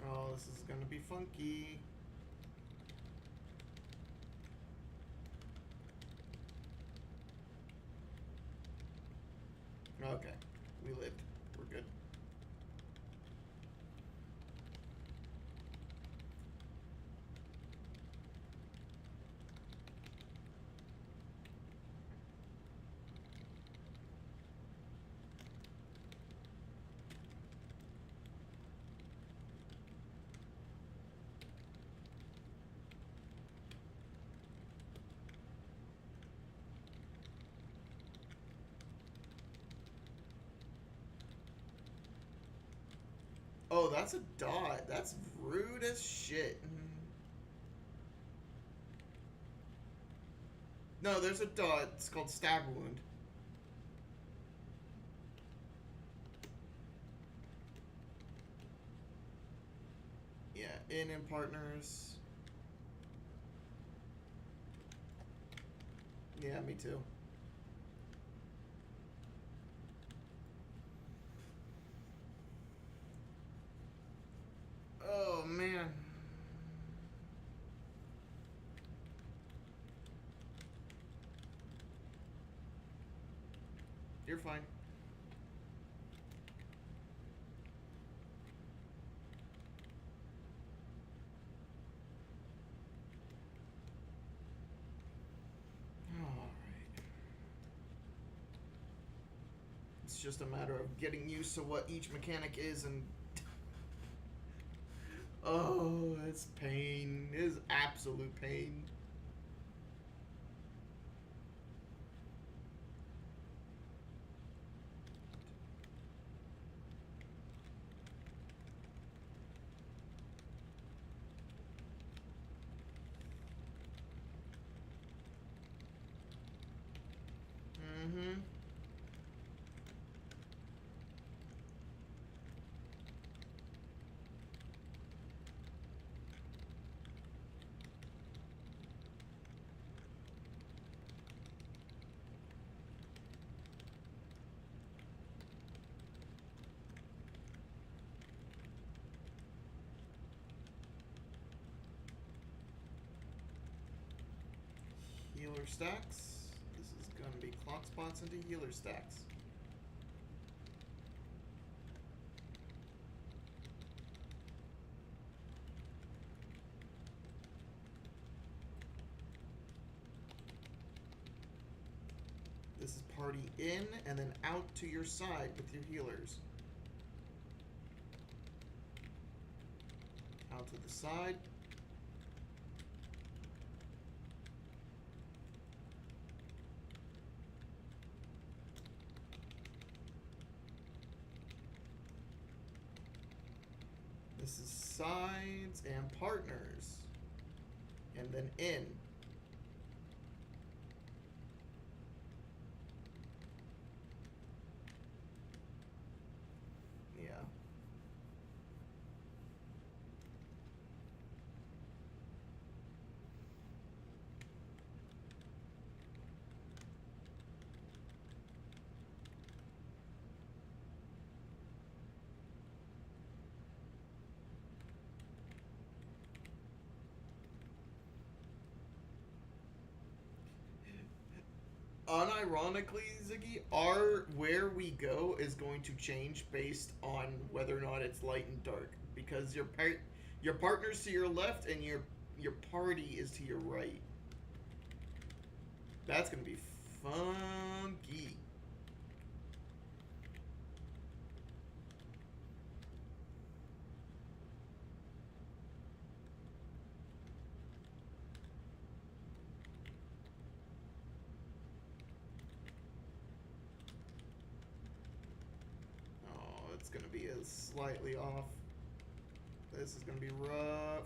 Oh, this is gonna be funky. Okay, we lived. We're good. Oh, that's a dot. That's rude as shit. No, there's a dot. It's called stab wound. Yeah, in partners. Yeah, me too. Oh, man. You're fine. Alright. It's just a matter of getting used to what each mechanic is and... Oh, it's pain. It is absolute pain. Mm-hmm. Healer stacks. This is gonna be clock spots into healer stacks. This is party in and then out to your side with your healers. Out to the side. This is sides and partners. And then in. Yeah. Unironically, Ziggy, our where we go is going to change based on whether or not it's light and dark, because your partner's to your left and your party is to your right. That's gonna be funky. Oh, it's gonna be a slightly off. This is gonna be rough.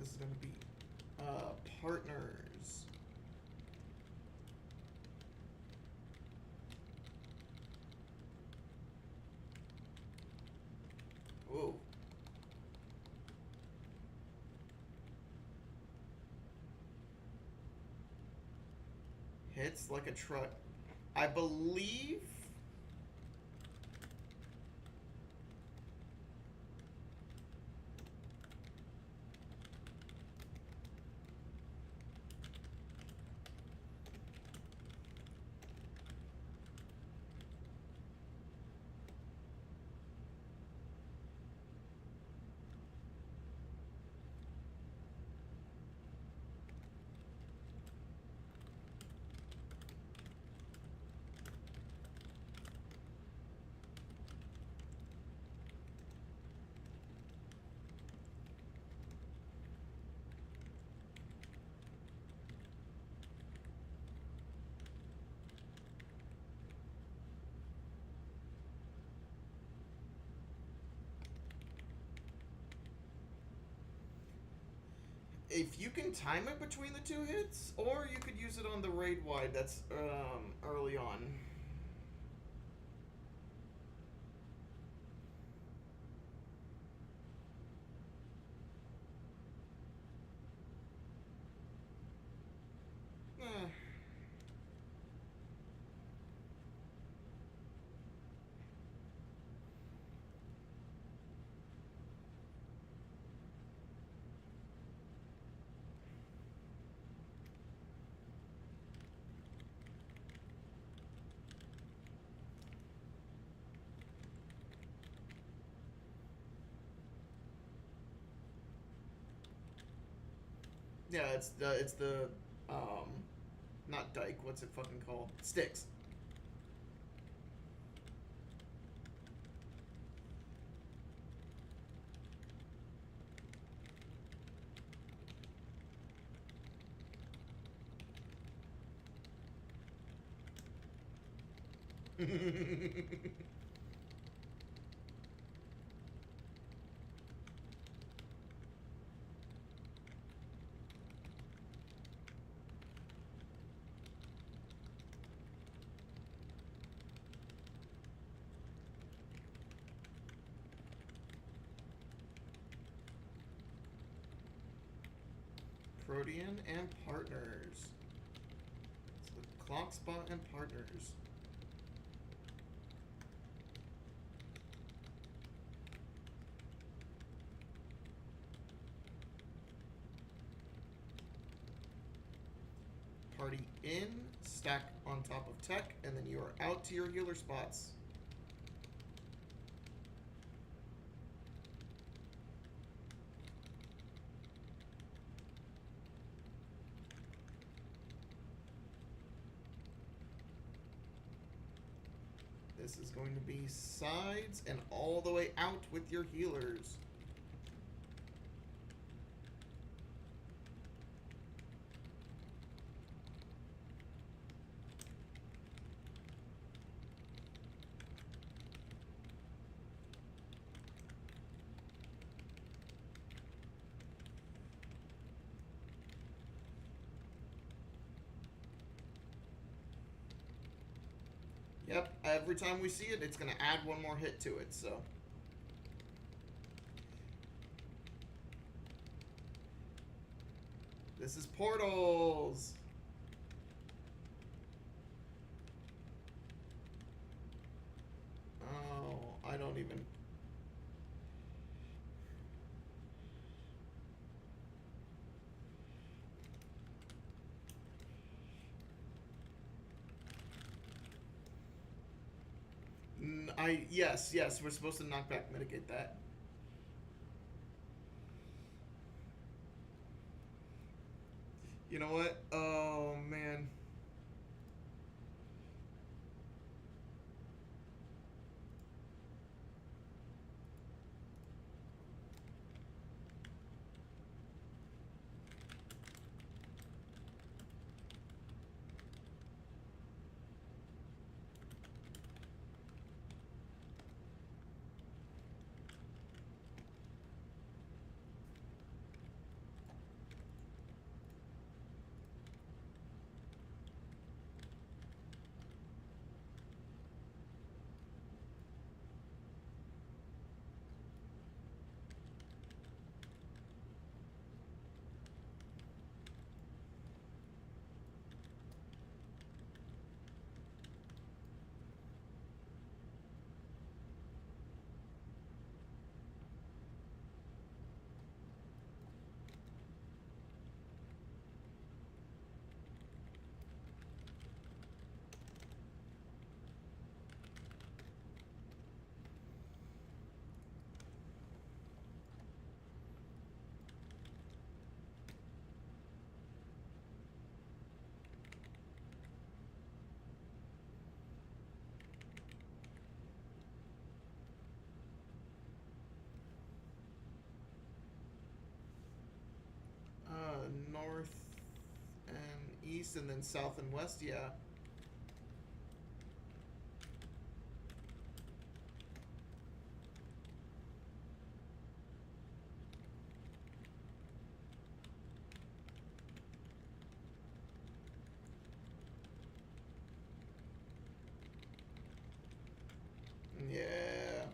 this is going to be. Partners. Whoa. Hits like a truck. I believe. If you can time it between the two hits, or you could use it on the raid wide that's early on. Eh. Yeah, it's the not dike. What's it fucking called? Sticks. Protean and partners. It's the clock spot and partners. Party in, stack on top of tech, and then you are out to your healer spots. This is going to be sides and all the way out with your healers. Yep, every time we see it, it's going to add one more hit to it, so. This is portals. Oh, I don't even. Yes, we're supposed to knock back mitigate that. You know what? Oh, man. northeast and then south and west, yeah. Yeah.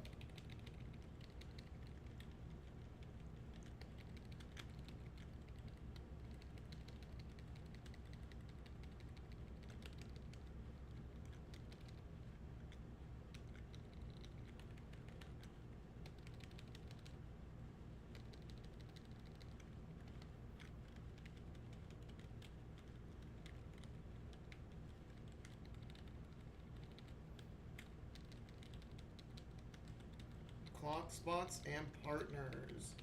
Clock spots and partners.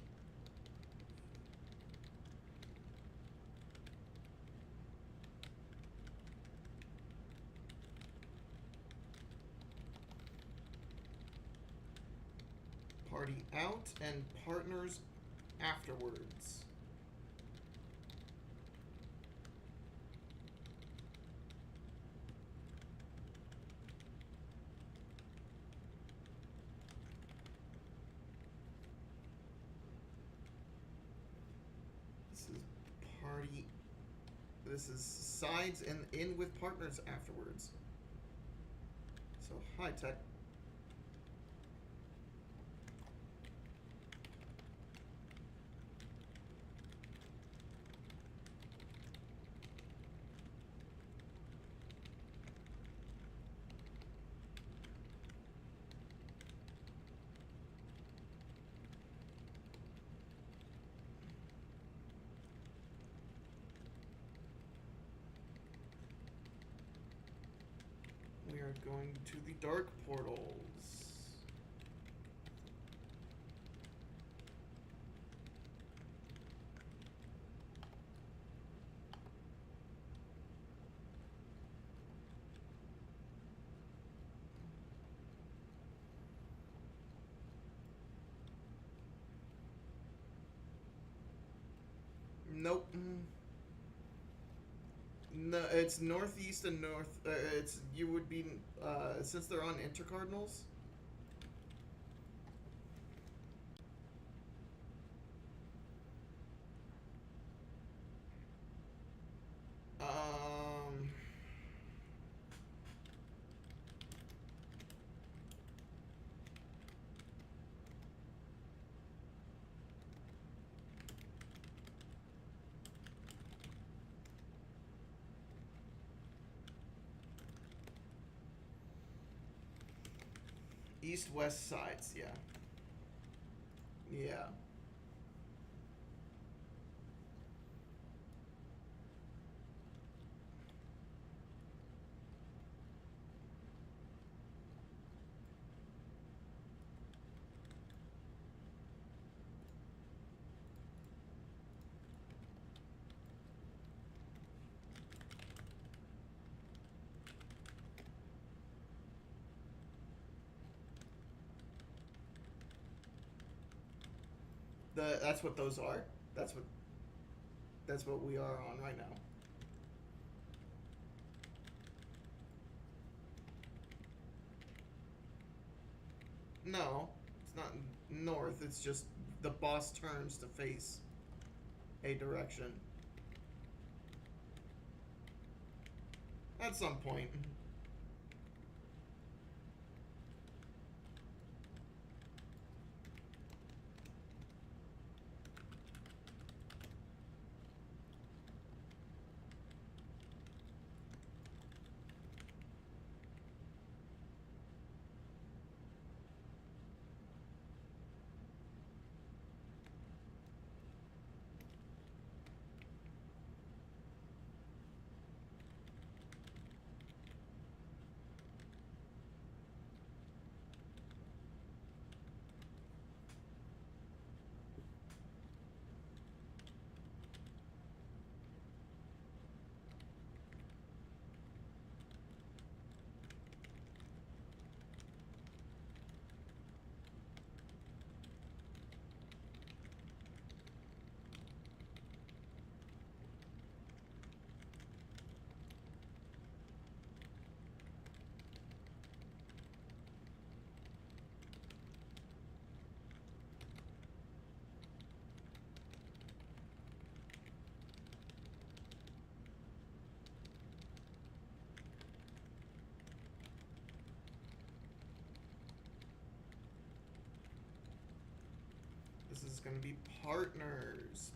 Party out and partners afterwards. This is party. This is sides and in with partners afterwards. So high tech. We are going to the dark portals. Nope. No, it's northeast and north. It's you would be since they're on intercardinals. Um, east west sides. Yeah. Yeah. That's what those are. That's what that's what we are on right now. No, it's not north. It's just the boss turns to face a direction at some point. This is going to be partners.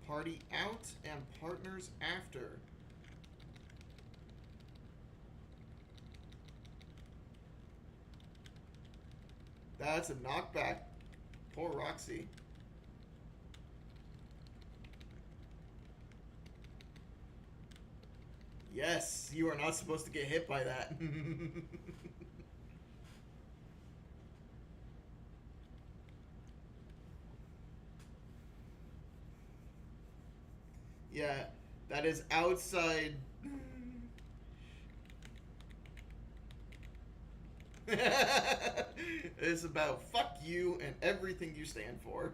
Party out and partners after. That's a knockback. Poor Roxy. Yes, you are not supposed to get hit by that. Yeah, that is outside. It's about fuck you and everything you stand for.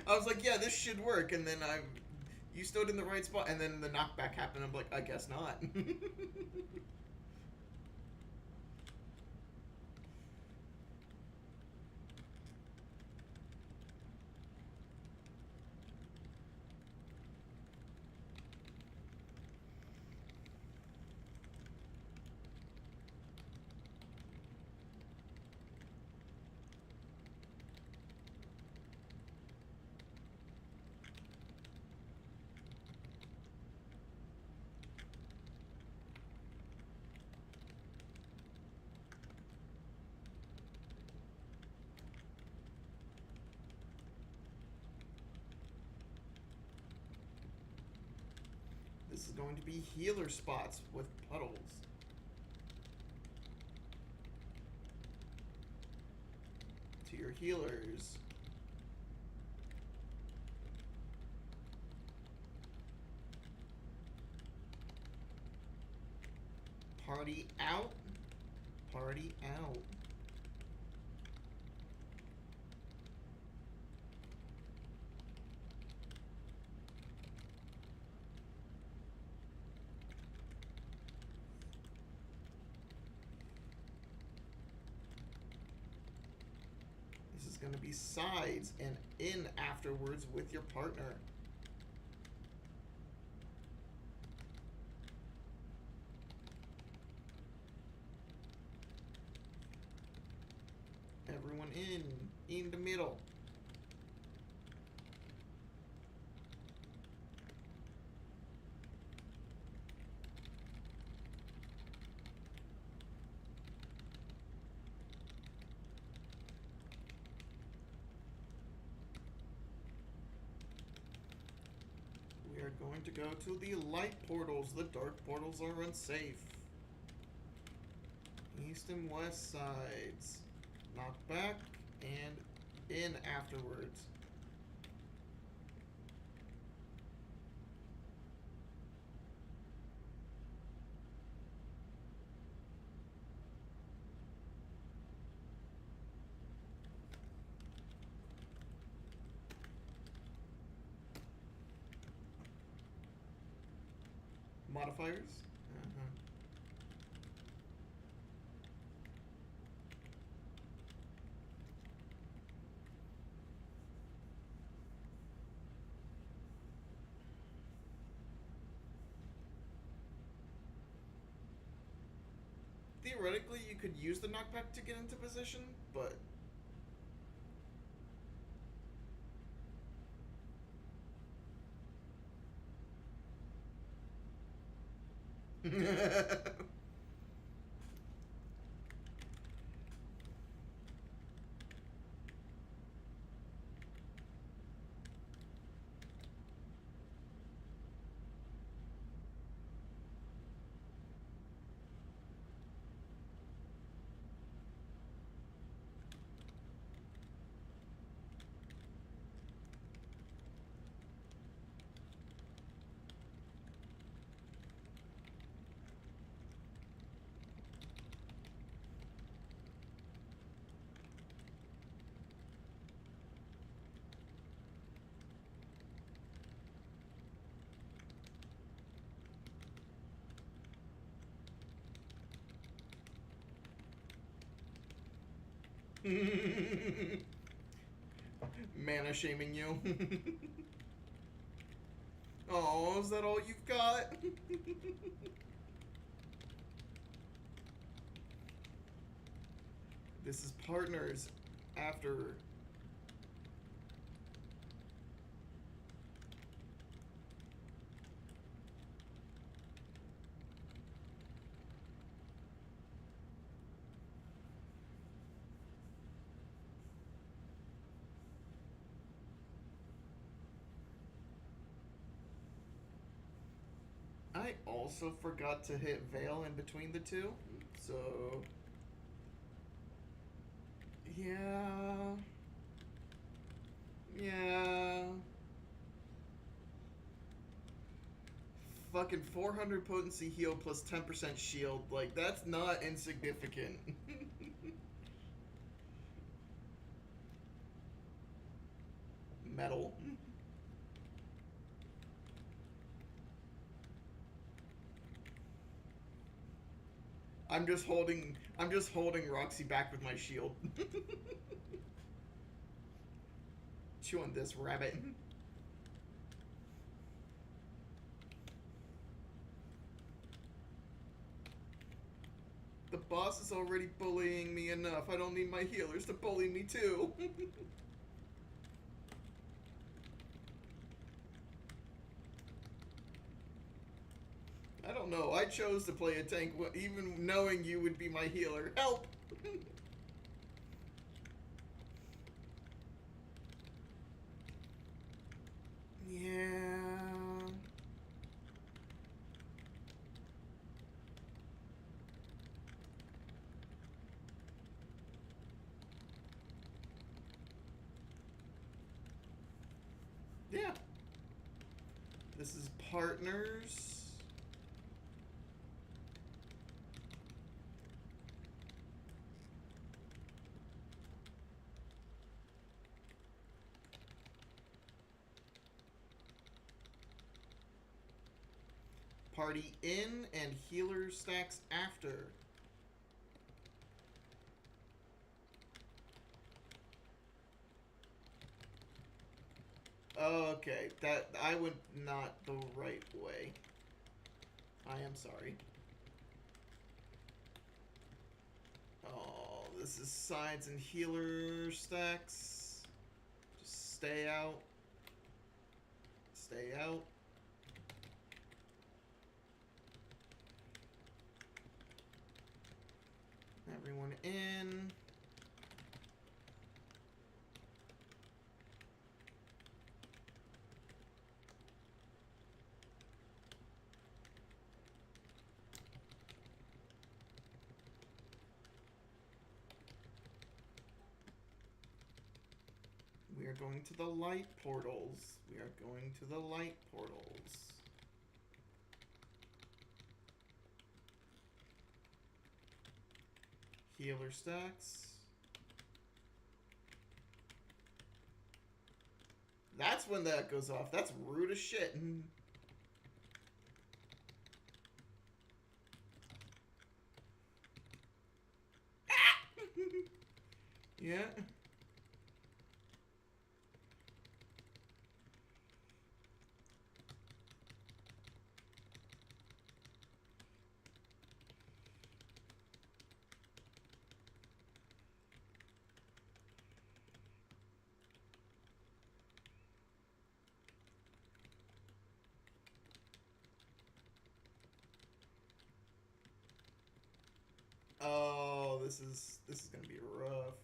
I was like, yeah, this should work, and then you stood in the right spot, and then the knockback happened. I'm like, I guess not. This is going to be healer spots with puddles. To your healers. Party out. Party out. This is going to be sides and in afterwards with your partner. Everyone in the middle. We are going to go to the light portals. The dark portals are unsafe. East and west sides. Knock back and in afterwards. Modifiers? Theoretically, you could use the knockback to get into position, but... Mana shaming you. Oh, is that all you've got? This is partners after. I also forgot to hit Veil in between the two, so yeah, yeah. Fucking 400 potency heal plus 10% shield, like that's not insignificant. Metal. I'm just holding Roxy back with my shield. Chew on this rabbit. The boss is already bullying me enough. I don't need my healers to bully me too. I don't know. I chose to play a tank even knowing you would be my healer. Help! Yeah. Yeah. This is partners. Party in and healer stacks after. Okay, that I would not the right way. I am sorry. Oh, this is sides and healer stacks. Just stay out. Stay out. Everyone in. We are going to the light portals. We are going to the light portals. Healer stacks. That's when that goes off. That's rude as shit. Yeah. Oh, this is gonna be rough.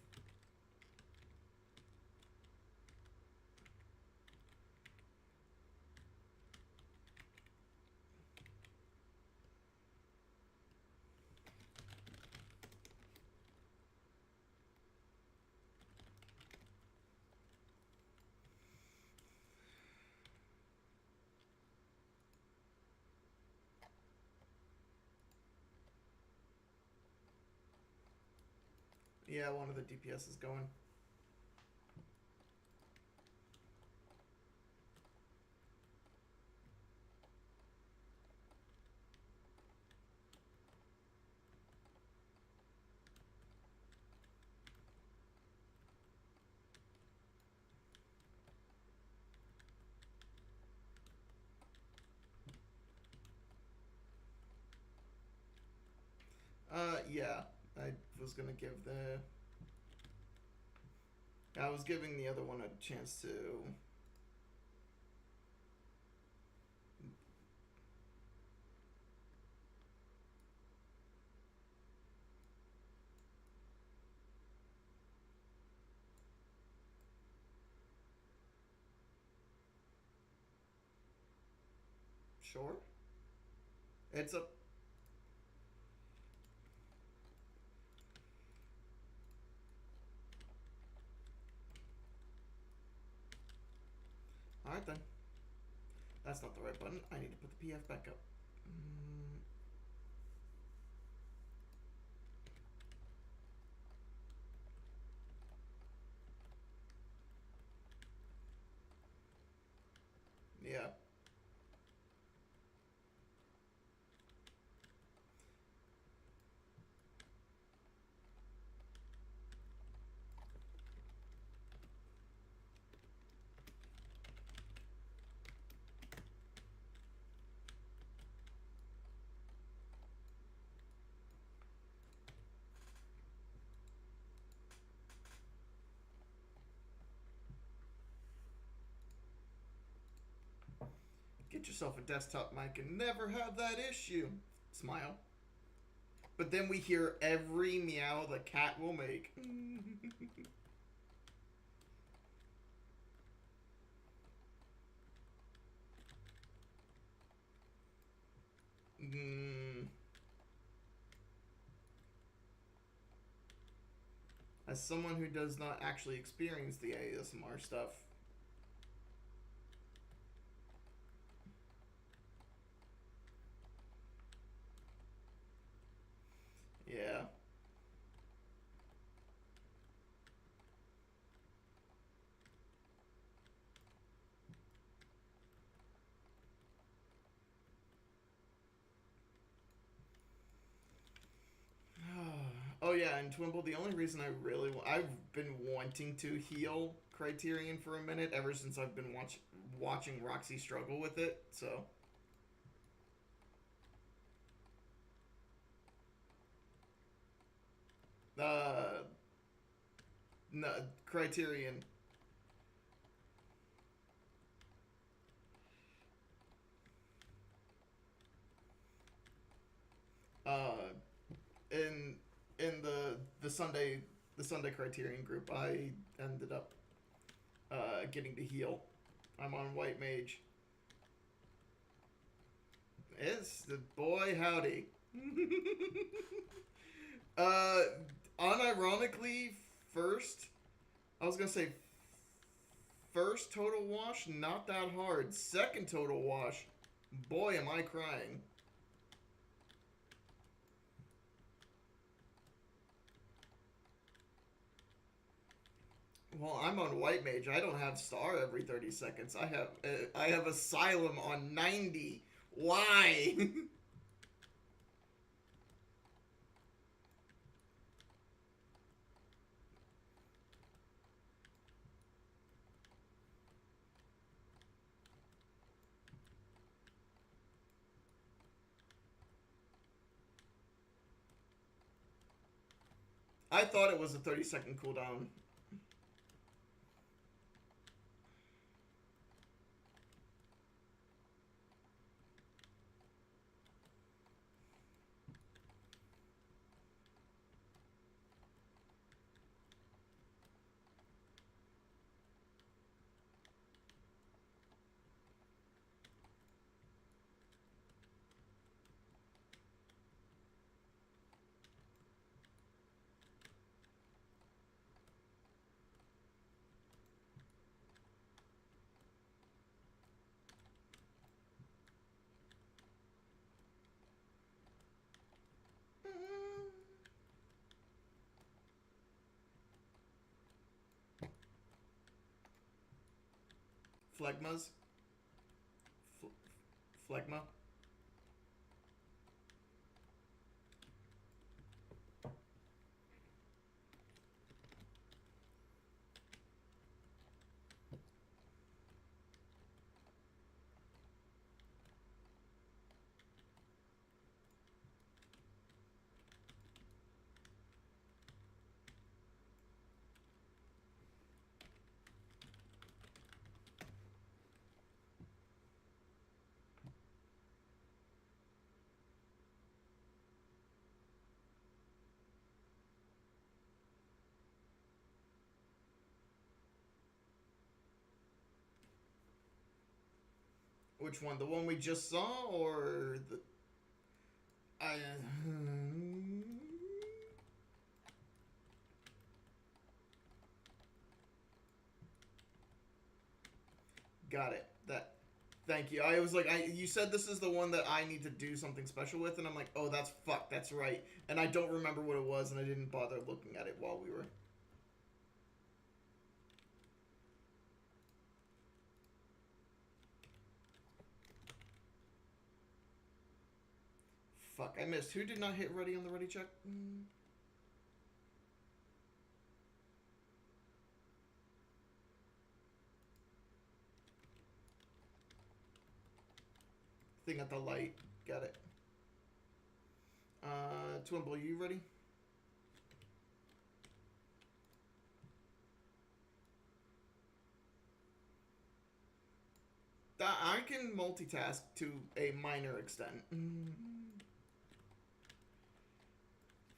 Yeah, one of the DPS is going. Yeah. I was gonna give the. I was giving the other one a chance to. Sure. It's a. Alright then. That's not the right button. I need to put the PF back up. Yeah. Get yourself a desktop mic and never have that issue. Smile. But then we hear every meow the cat will make. As someone who does not actually experience the ASMR stuff. Yeah. Oh yeah, and Twimble, the only reason I've been wanting to heal Criterion for a minute ever since I've been watching Roxy struggle with it, so. Uh, no, Criterion. Uh, in the Sunday Criterion group, I ended up getting to heal. I'm on White Mage. It's the boy howdy. uh, unironically, first I was gonna say first total wash, not that hard. Second total wash, boy am I crying. Well, I'm on White Mage. I don't have Star every 30 seconds. I have Asylum on 90. Why? I thought it was a 30-second cooldown. Phlegmas. Phlegma. Which one? The one we just saw, or the? I. Got it. That. Thank you. I was like, you said this is the one that I need to do something special with, and I'm like, oh, that's fuck, that's right. And I don't remember what it was, and I didn't bother looking at it while we were. Fuck, I missed. Who did not hit ready on the ready check? Thing at the light. Got it. Twimble, you ready? I can multitask to a minor extent.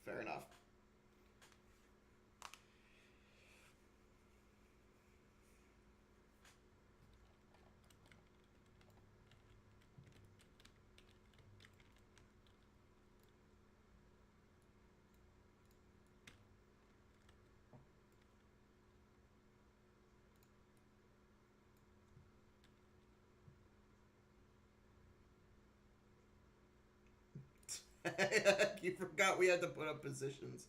Fair enough. You forgot we had to put up positions.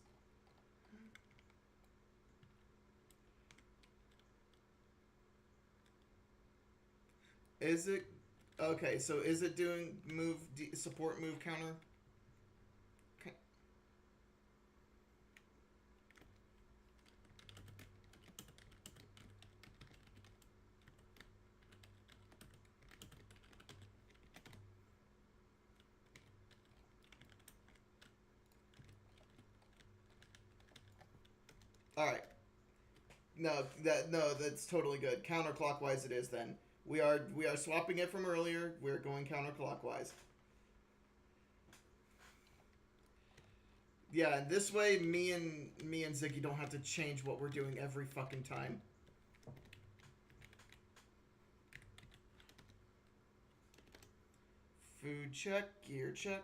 Is it okay? So is it doing move support move counter? Okay. All right. No, that's totally good. Counterclockwise it is then. We are swapping it from earlier. We're going counterclockwise. Yeah, and this way me and Ziggy don't have to change what we're doing every fucking time. Food check, gear check.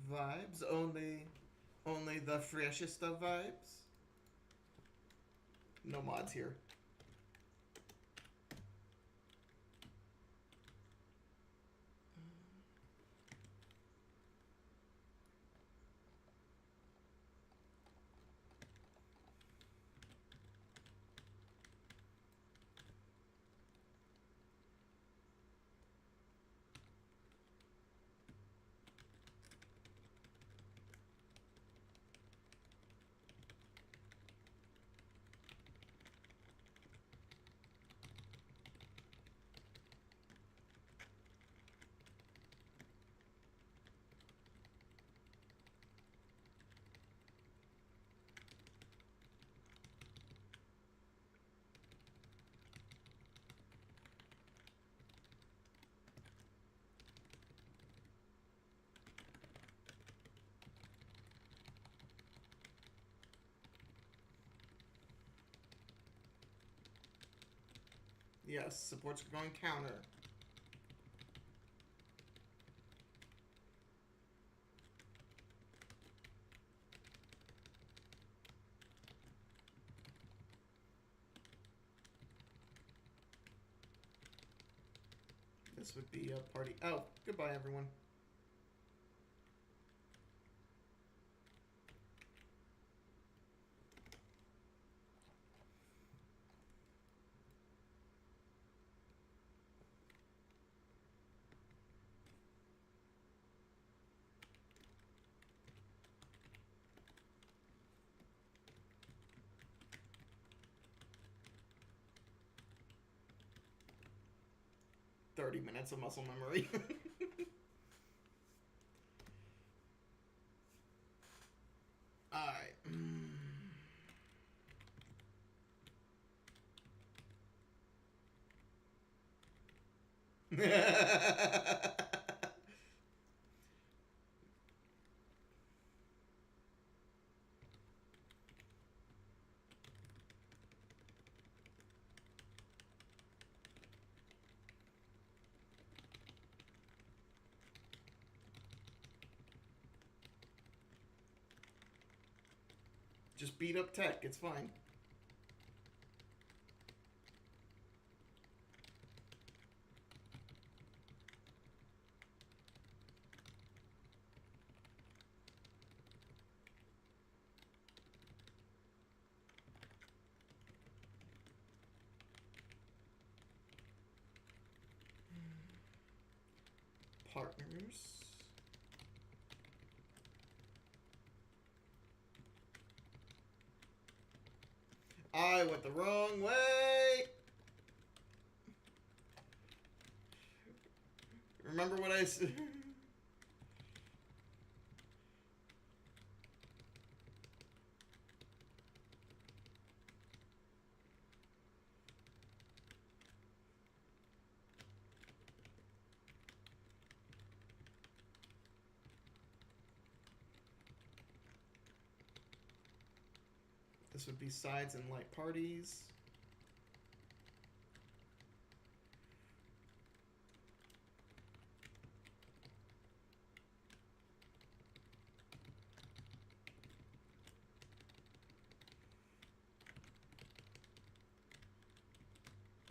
Vibes, only the freshest of vibes. No mods here. Yes, support's going counter. This would be a party. Oh, goodbye, everyone. $30 of muscle memory. Alright. Just beat up tech. It's fine. Partners. I went the wrong way. Remember what I said? This would be sides and light parties.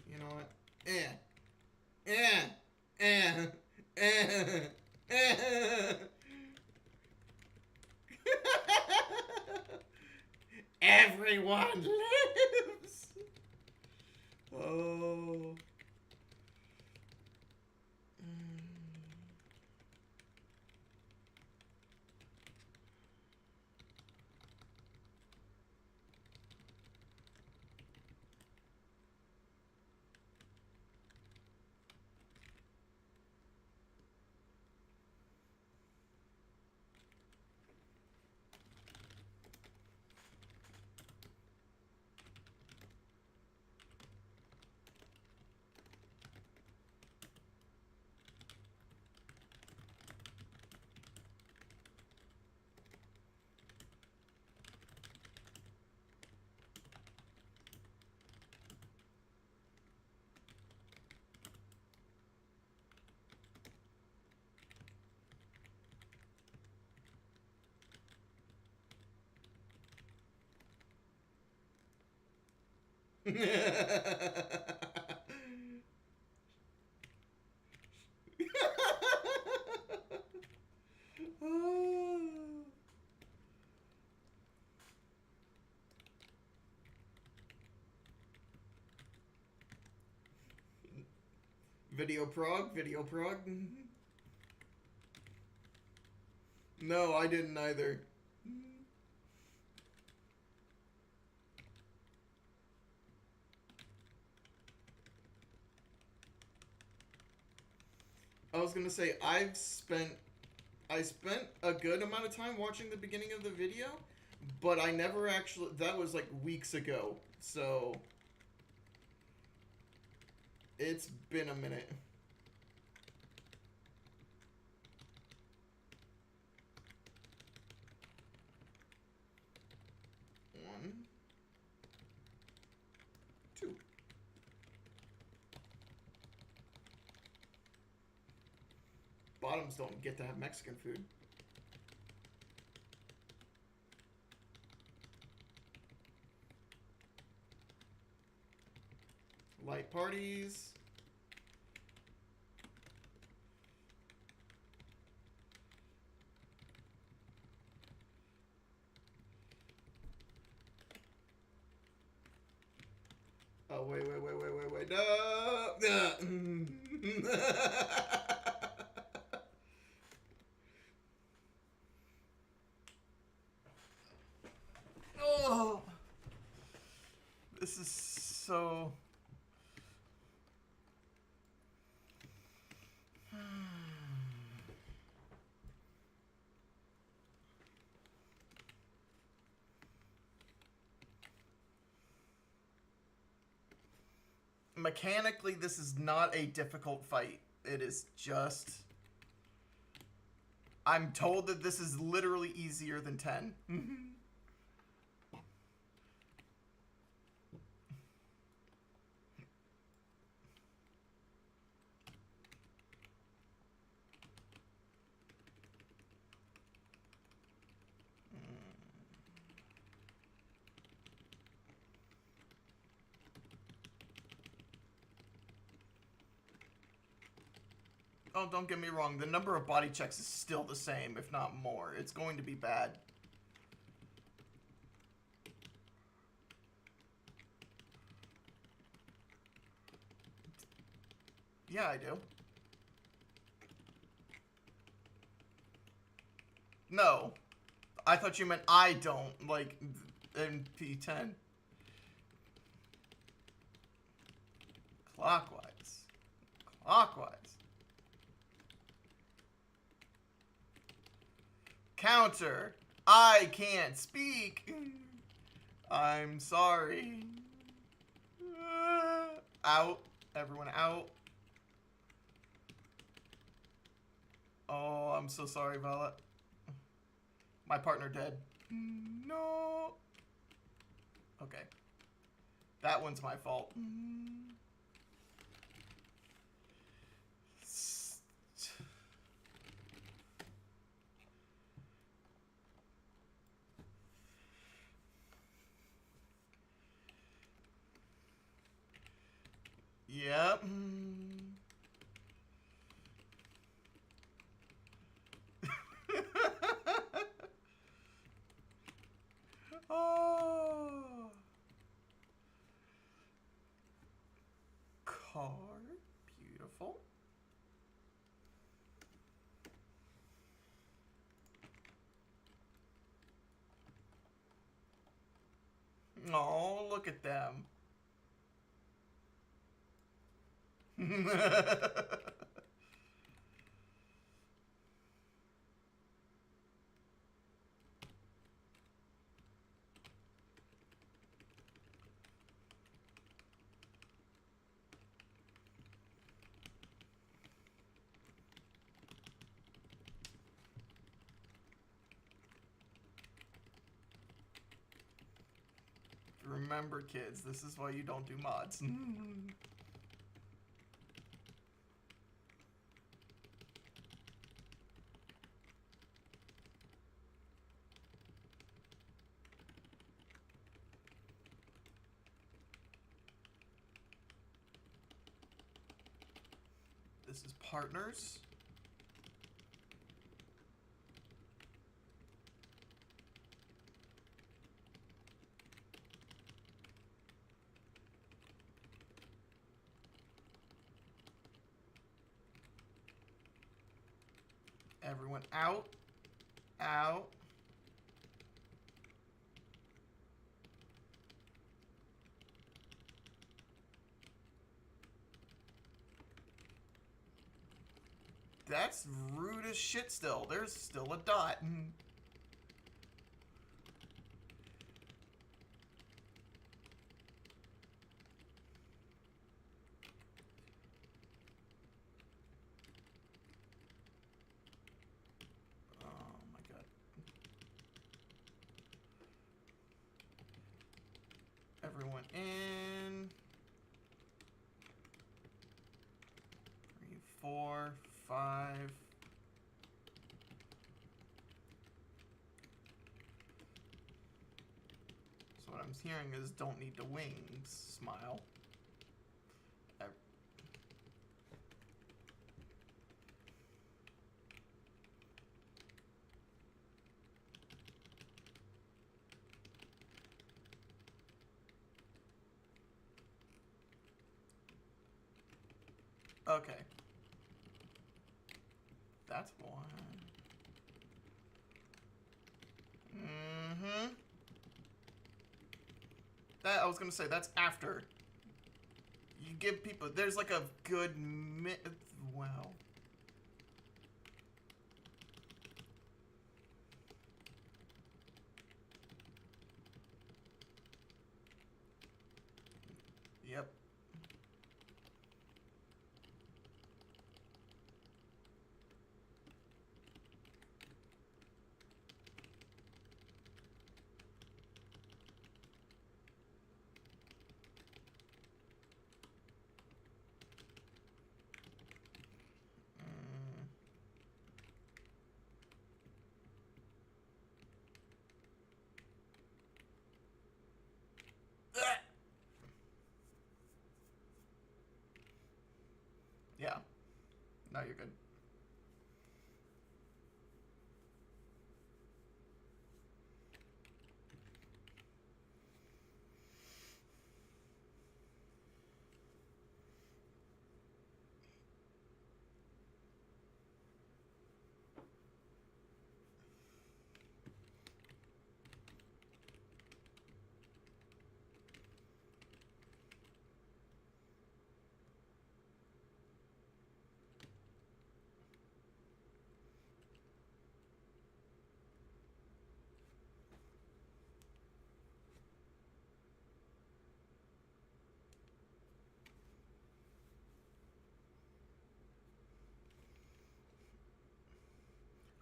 You know what? Everyone lives. Oh. Video prog, video prog. No, I didn't either. I was gonna say I spent a good amount of time watching the beginning of the video, but I never actually. That was like weeks ago, so it's been a minute. One, two. Bottoms don't get to have Mexican food. Light parties. Oh, wait. No! Oh! This is so... Mechanically, this is not a difficult fight. It is just... I'm told that this is literally easier than 10. Oh, don't get me wrong. The number of body checks is still the same, if not more. It's going to be bad. Yeah, I do. No. I thought you meant I don't, like, in P10. Clockwise. Clockwise. Counter. I can't speak. I'm sorry. Out. Everyone out. Oh, I'm so sorry, Violet. My partner dead. No. Okay. That one's my fault. Yep. Oh. Car. Beautiful. Oh, look at them. Remember, kids, this is why you don't do mods. This is partners. Everyone out. Out. That's rude as shit still. There's still a dot. Oh my god. Everyone in. 3, 4, 5. So what I'm hearing is don't need the wings. Smile. Okay. That's one. That, I was gonna say, that's after. You give people, there's like a good wow. Yep. Yeah. No, you're good.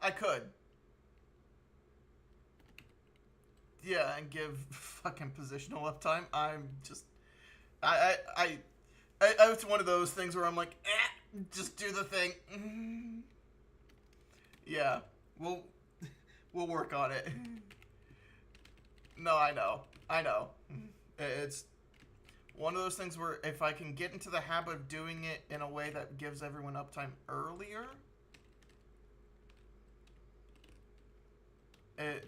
I could. Yeah, and give fucking positional uptime. I'm just, it's one of those things where I'm like, just do the thing. Yeah, we'll work on it. No, I know. It's one of those things where if I can get into the habit of doing it in a way that gives everyone uptime earlier,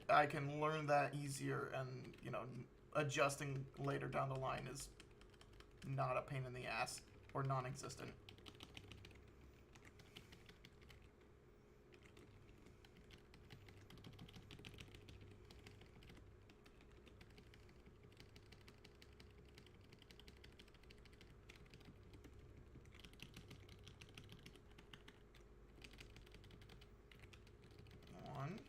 I can learn that easier, and adjusting later down the line is not a pain in the ass or non-existent. One.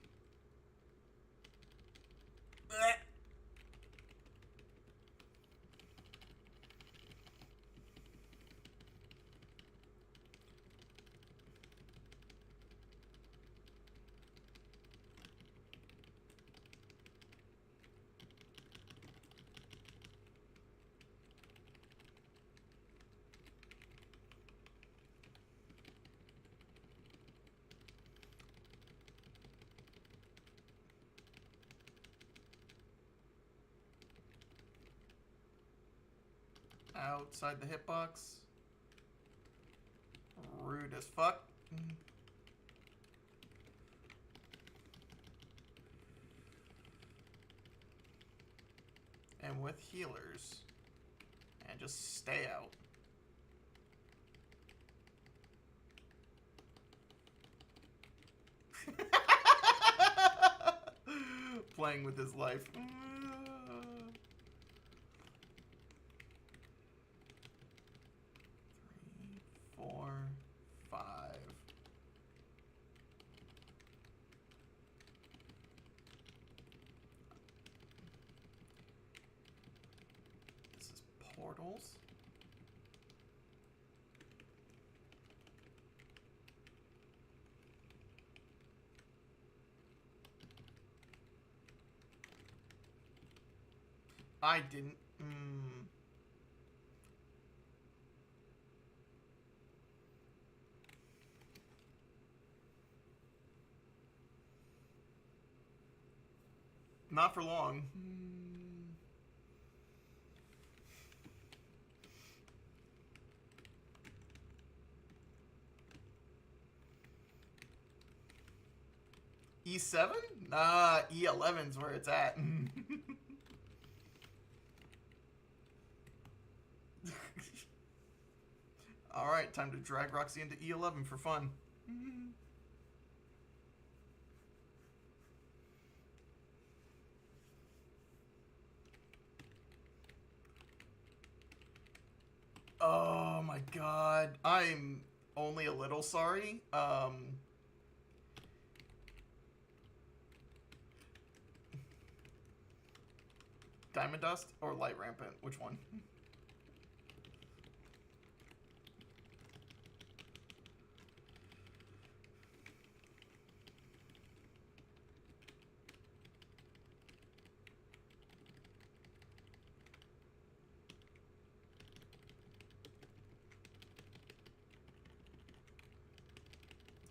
Outside the hitbox. Rude as fuck. And with healers. And just stay out. Playing with his life. 3, 4, 5. This is portals. I didn't. Not for long. E7? E11's where it's at. Alright, time to drag Roxy into E11 for fun. Oh my god. I'm only a little sorry. Diamond Dust or Light Rampant? Which one?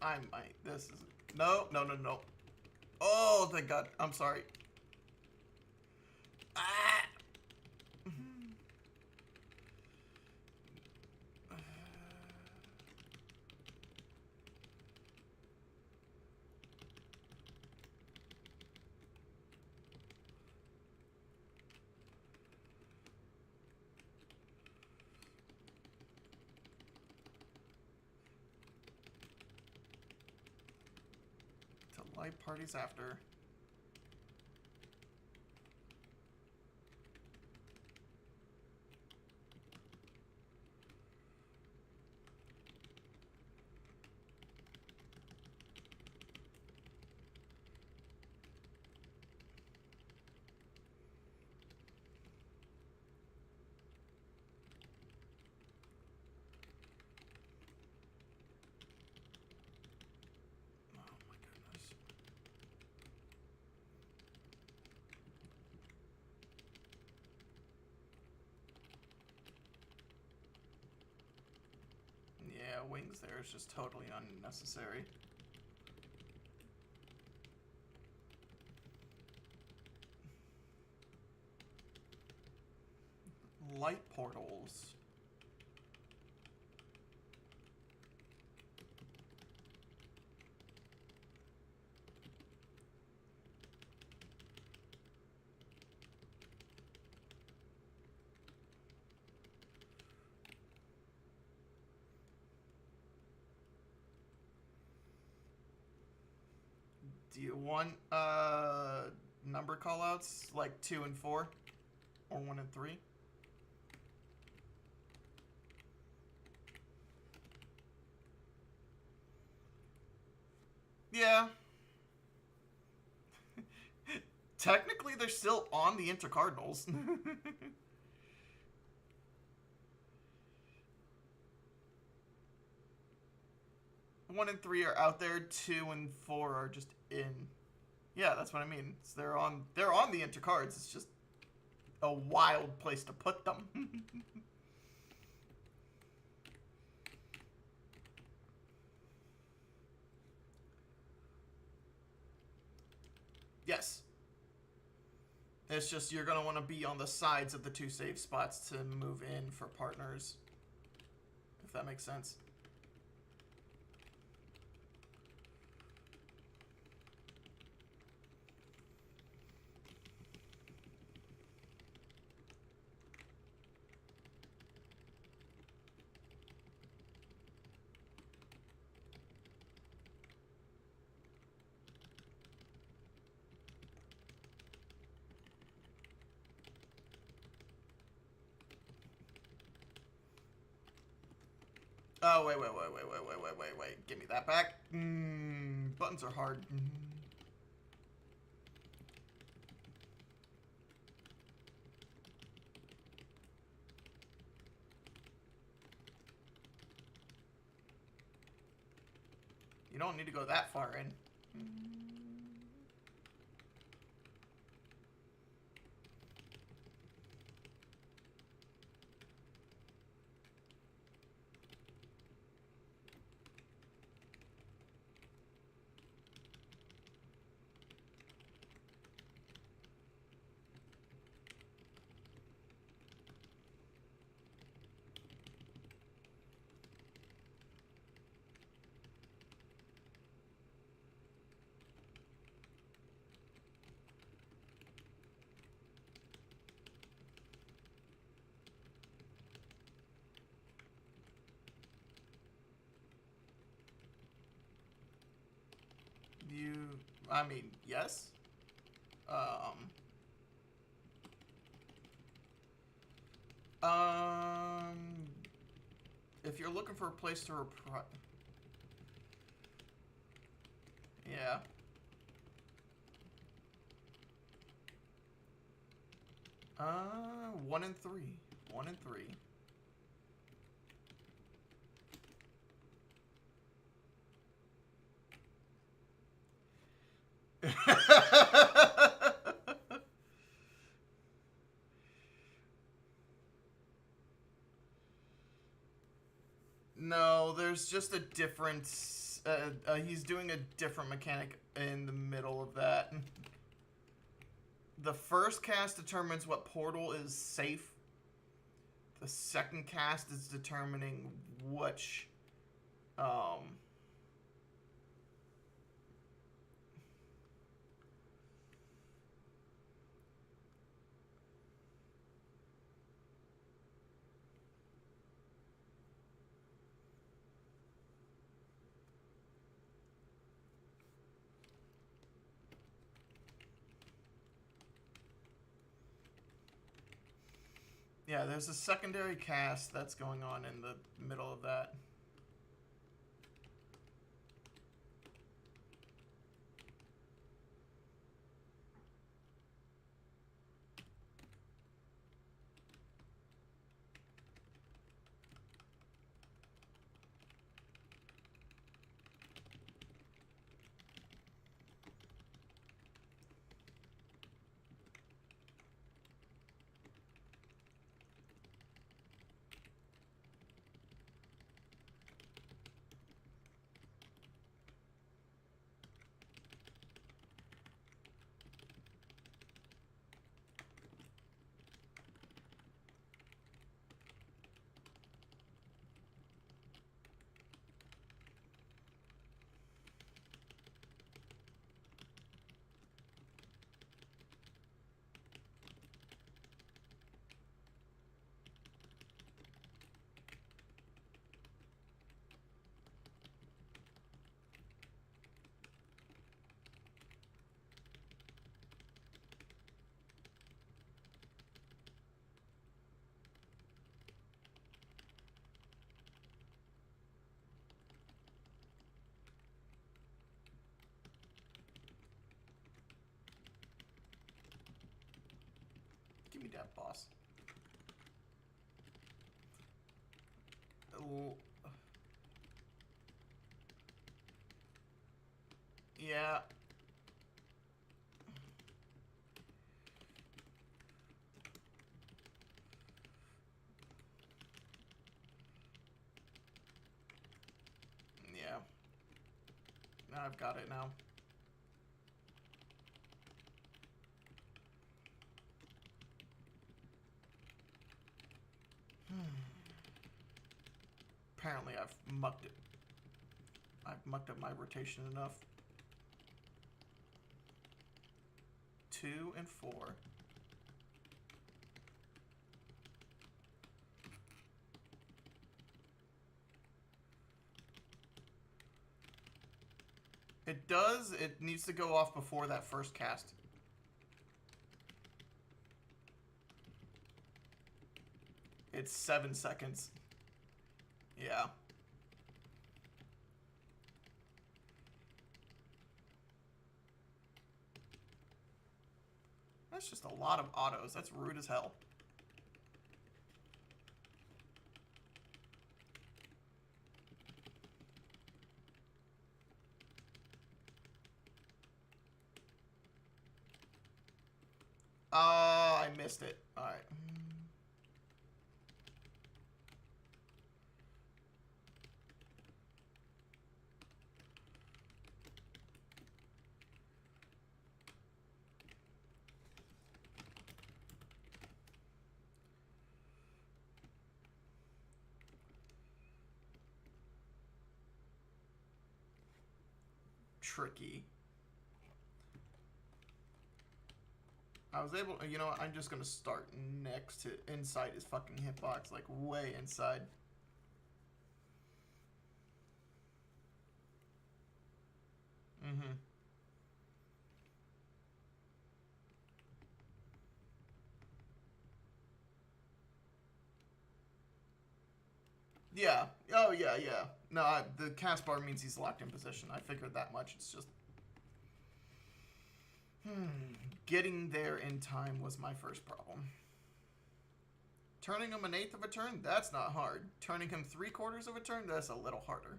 I might. This is... No. Oh, thank God. I'm sorry. Light parties after. Oh my goodness. wings there is just totally unnecessary. Light portals. Do you want number callouts like 2 and 4 or 1 and 3? Yeah. Technically, they're still on the intercardinals. 1 and 3 are out there. 2 and 4 are just in. Yeah, that's what I mean. So they're on the intercards. It's just a wild place to put them. Yes. It's just you're going to want to be on the sides of the 2 save spots to move in for partners. If that makes sense. Oh, wait. Give me that back. Buttons are hard. You don't need to go that far in. I mean, yes. If you're looking for a place to yeah. 1 and 3. 1 and 3. No, there's just a difference. He's doing a different mechanic in the middle of that. The first cast determines what portal is safe. The second cast is determining which yeah, there's a secondary cast that's going on in the middle of that. me that boss. Yeah. Yeah. Now I've got it now. Apparently I've mucked it. I've mucked up my rotation enough. 2 and 4. It does. It needs to go off before that first cast. It's 7 seconds. Yeah. That's just a lot of autos. That's rude as hell. I missed it. Alright. Tricky. I was able, you know what, I'm just gonna start next to inside his fucking hitbox, like way inside. Mm-hmm. Yeah. Oh, yeah, yeah. No, the cast bar means he's locked in position. I figured that much. It's just... Getting there in time was my first problem. Turning him an eighth of a turn? That's not hard. Turning him 3/4 of a turn? That's a little harder.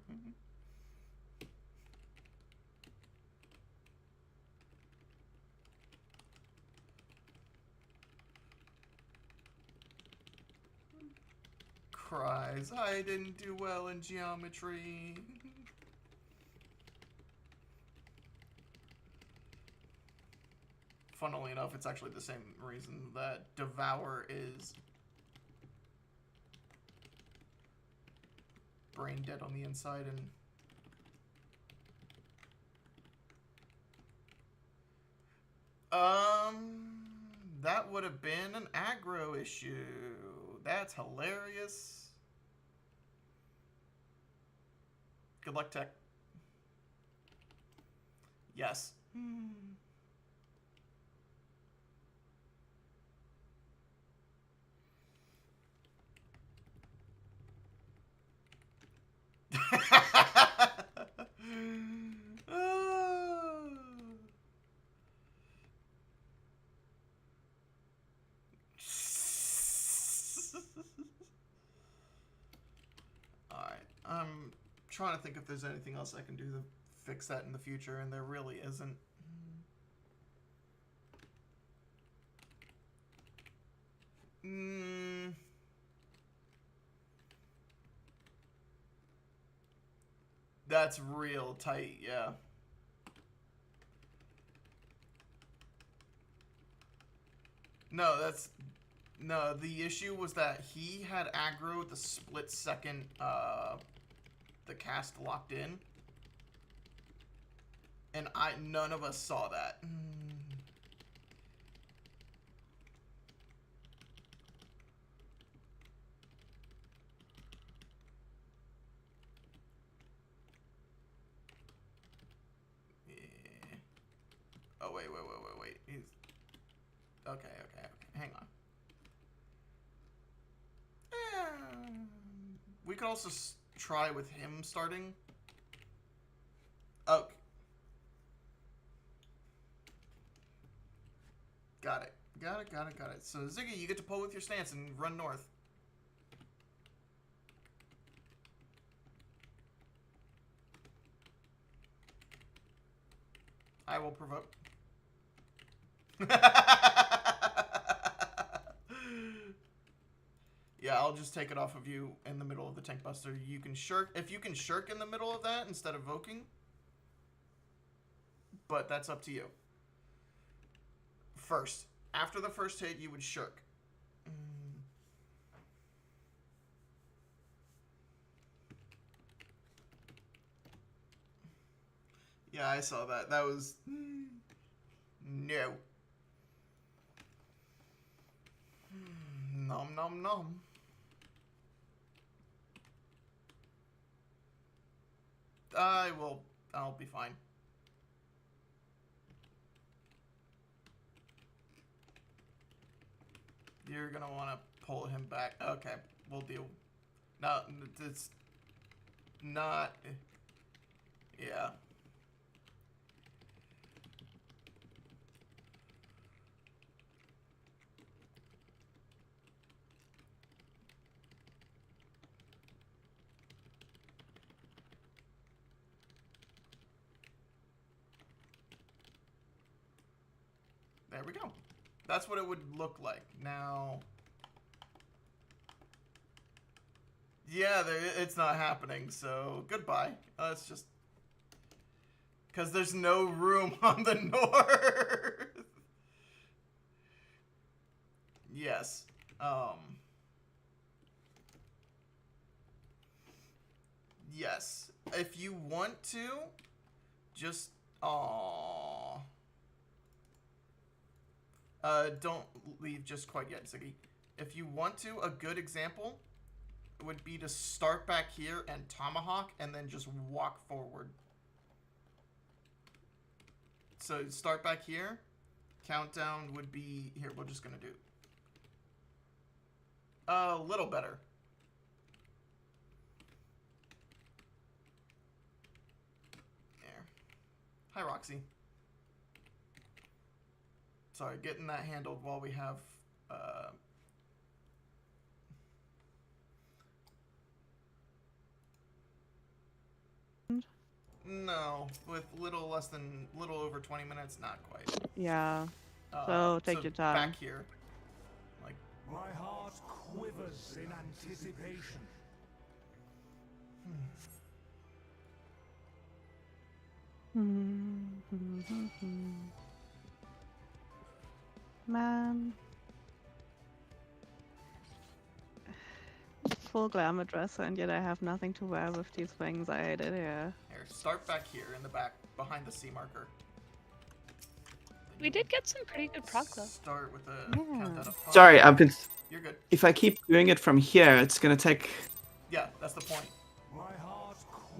Cries, I didn't do well in geometry. Funnily enough, it's actually the same reason that Devour is brain dead on the inside and... That would have been an aggro issue. That's hilarious. Good luck, Tech. Yes. Alright, I'm trying to think if there's anything else I can do to fix that in the future, and there really isn't. That's real tight, yeah. No, that's... No, the issue was that he had aggro at the split second the cast locked in. And none of us saw that. Oh, wait. He's... Okay. Hang on. We could also try with him starting. Oh. Got it. Got it. So, Ziggy, you get to pull with your stance and run north. I will provoke. Yeah, I'll just take it off of you in the middle of the tank buster. You can shirk. If you can shirk in the middle of that instead of voking. But that's up to you. First. After the first hit, you would shirk. Yeah, I saw that. That was... No. Nom nom nom. I'll be fine. You're gonna want to pull him back. Okay, we'll deal. No, it's not... Yeah. There we go. That's what it would look like. Now... Yeah, it's not happening, so goodbye. It's just... Because there's no room on the north. Yes. Yes. If you want to, just... don't leave just quite yet, Ziggy. If you want to, a good example would be to start back here and tomahawk and then just walk forward. So start back here. Countdown would be... Here, we're just going to do... A little better. There. Hi, Roxy. Sorry, getting that handled while we have... No, with little over 20 minutes, not quite. Yeah. So take your time. Back here. Like, my heart quivers in anticipation. Man. Full glamour dresser, and yet I have nothing to wear with these wings. I hate it here. Here, start back here in the back, behind the C marker. We did get some pretty good prog though. Start with a countdown of 5. Sorry, I've been... You're good. If I keep doing it from here, it's gonna take... Yeah, that's the point.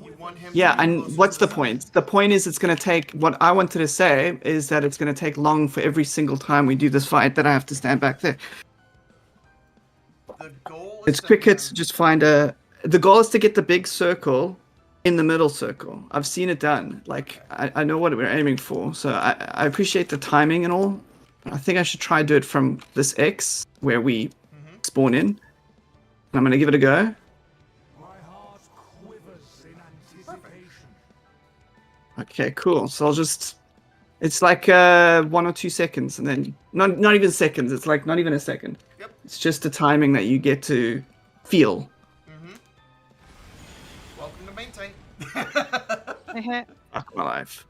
You want him Yeah, to be and closer what's to the point? The point is it's gonna take... What I wanted to say is that it's gonna take long for every single time we do this fight that I have to stand back there. The goal is It's quicker to just find a... The goal is to get the big circle in the middle circle. I've seen it done. Like, I know what we're aiming for, so I appreciate the timing and all. I think I should try to do it from this X, where we spawn in. And I'm gonna give it a go. My heart quivers in anticipation. Okay, cool. So I'll just... It's like 1 or 2 seconds, and then... Not even seconds, it's like not even a second. Yep. It's just the timing that you get to feel. Welcome to maintain. Fuck my life.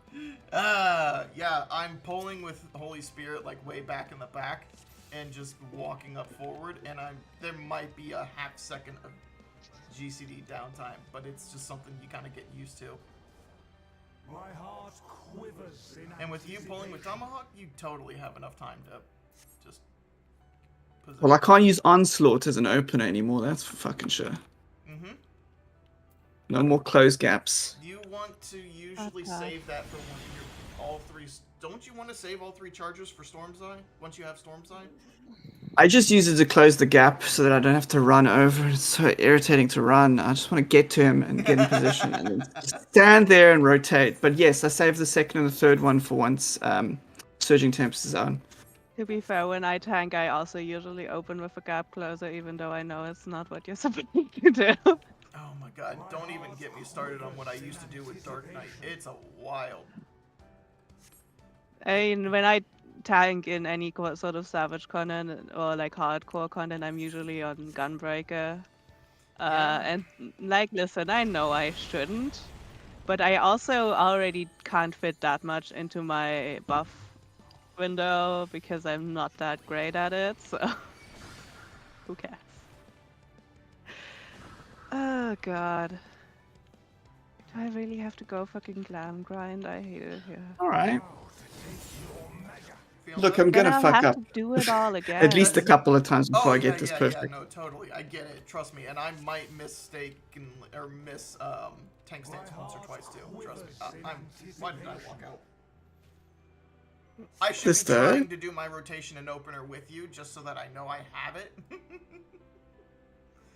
Yeah, I'm pulling with Holy Spirit like way back in the back and just walking up forward, and there might be a half second of GCD downtime, but it's just something you kind of get used to. My heart quivers in And with you pulling with Tomahawk, you totally have enough time to just position. Well, I can't use Onslaught as an opener anymore, that's for fucking sure. No more close gaps. You want to usually save that for one of your all three. Don't you want to save all 3 charges for Storm's Eye once you have Storm's Eye? I just use it to close the gap so that I don't have to run over. It's so irritating to run. I just want to get to him and get in position and then just stand there and rotate. But yes, I saved the second and the third one for once Surging Temps is on. To be fair, when I tank, I also usually open with a gap closer, even though I know it's not what you're supposed to do. Oh my god, don't even get me started on what I used to do with Dark Knight. It's a wild. I mean, when I tank in any sort of savage content or like hardcore content, I'm usually on Gunbreaker. Yeah. And like, listen, I know I shouldn't, but I also already can't fit that much into my buff window because I'm not that great at it, so who cares? Oh god. Do I really have to go fucking glam grind? I hate it here. All right. Feeling Look, it? I'm Then gonna I'll fuck have up to do it all at least a again. couple of times before Oh I yeah, get this yeah, perfect. no, totally. I get it. Trust me, and I might mistake or miss tank stance once or twice too. Trust me. Why did I walk out? I should This be trying time? to do my rotation and opener with you just so that I know I have it.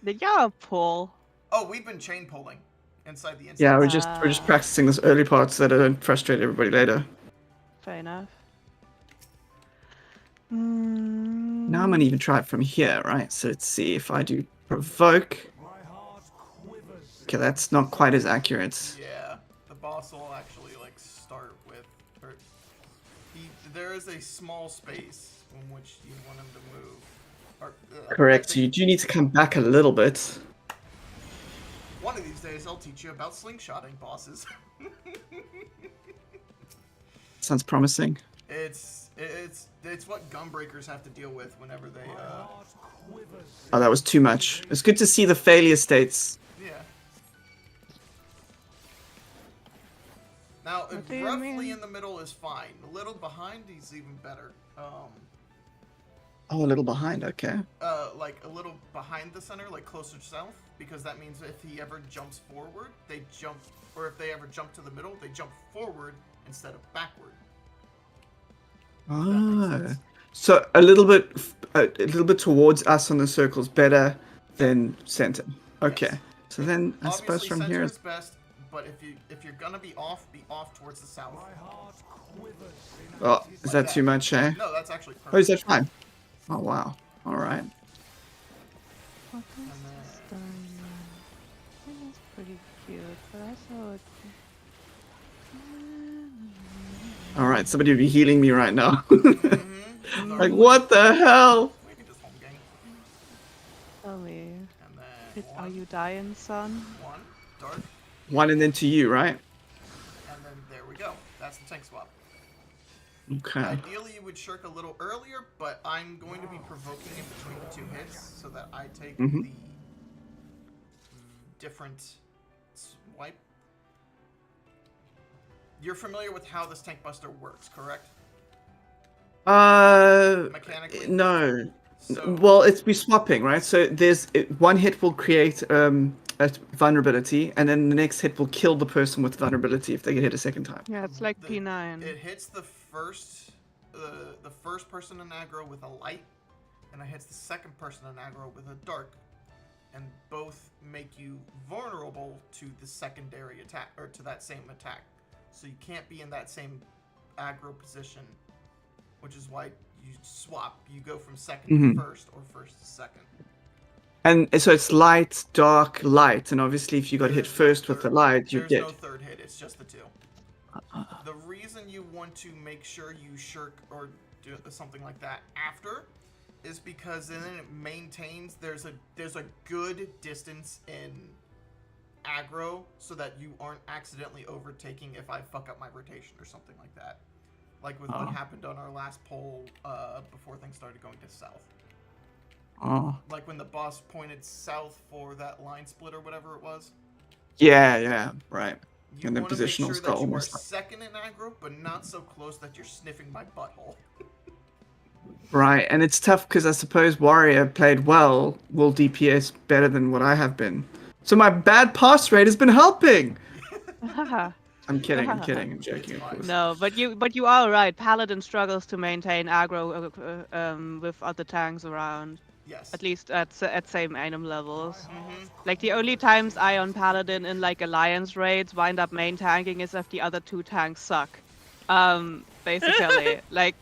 Did y'all pull? Oh, we've been chain pulling inside the instance. Yeah, we're just practicing this early part so that I don't frustrate everybody later. Fair enough. Now I'm gonna even try it from here, right? So let's see if I do provoke. Okay, that's not quite as accurate. Yeah, the boss will actually like start with. Or there is a small space in which you want him to move. Or, Correct. I You think do need to come back a little bit. one of these days I'll teach you about slingshotting bosses. Sounds promising. It's what gunbreakers have to deal with whenever they Oh, that was too much. It's good to see the failure states. yeah. Now, What do you roughly mean? in the middle is fine. A little behind is even better. Oh, a little behind. Okay. Like a little behind the center, like closer to south, because that means if he ever jumps forward, they jump, or if they ever jump to the middle, they jump forward instead of backward. Ah, so a little bit towards us on the circle's better than center. Okay. Yes. So then I Obviously, suppose from center here. is best, but if you're gonna be off towards the south. Oh, is that too much, eh? No, that's actually perfect. Oh, is that fine? Oh wow. All right. What is this diamond? It is pretty cute, but also All right. Somebody would be healing me right now. Mm-hmm. Like what the hell? We can just home gang. tell me. And then Are you dying, son? one dark, One and then to you, right? and then there we go. That's the tank swap. Okay. Ideally, you would shirk a little earlier, but I'm going to be provoking in between the two hits so that I take Mhm. the different swipe. You're familiar with how this tank buster works, correct? Mechanically? No. So, Well, it's be swapping, right? So one hit will create a vulnerability, and then the next hit will kill the person with vulnerability if they get hit a second time. Yeah, it's like the- P9. it hits the first person in aggro with a light, and it hits the second person in aggro with a dark, and both make you vulnerable to the secondary attack or to that same attack. So you can't be in that same aggro position, which is why you swap. You go from second Mhm. to first or first to second. And so it's light, dark, light, and obviously if you got hit There's first no with the third- light, you're There's dead. no third hit. It's just the two. The reason you want to make sure you shirk or do something like that after is because then it maintains there's a good distance in aggro so that you aren't accidentally overtaking if I fuck up my rotation or something like that. Like with what happened on our last poll before things started going to south. Oh. Like when the boss pointed south for that line split or whatever it was. Yeah, right. You And then want to make sure positionals that got you are almost like- second in aggro, but not so close that you're sniffing my butthole. Right, and it's tough because I suppose Warrior played well, will DPS better than what I have been. So my bad pass rate has been helping! Haha. I'm kidding, I'm joking, of course. No, but you are right. Paladin struggles to maintain aggro with other tanks around. Yes. At least at same item levels. Mm-hmm. Like the only times I on Paladin in like alliance raids wind up main tanking is if the other two tanks suck. Basically, like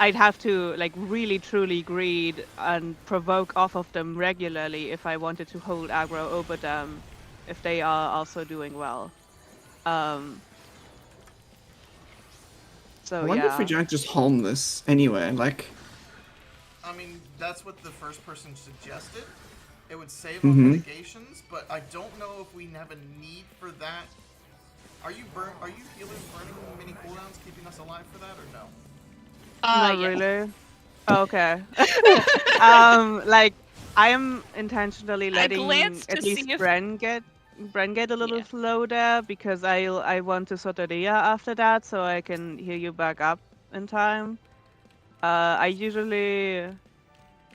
I'd have to like really truly greed and provoke off of them regularly if I wanted to hold aggro over them, if they are also doing well. I So wonder if we yeah. don't just home this anywhere. Like, I mean, that's what the first person suggested. It would save on Mhm. mitigations, but I don't know if we have a need for that. Are you healers burning mini cooldowns, keeping us alive for that, or no? Not Yeah. really. Okay. Like I am intentionally I letting glanced at to see least if Bren get a little Yeah. slow there because I want to Soteria after that so I can heal you back up in time. I usually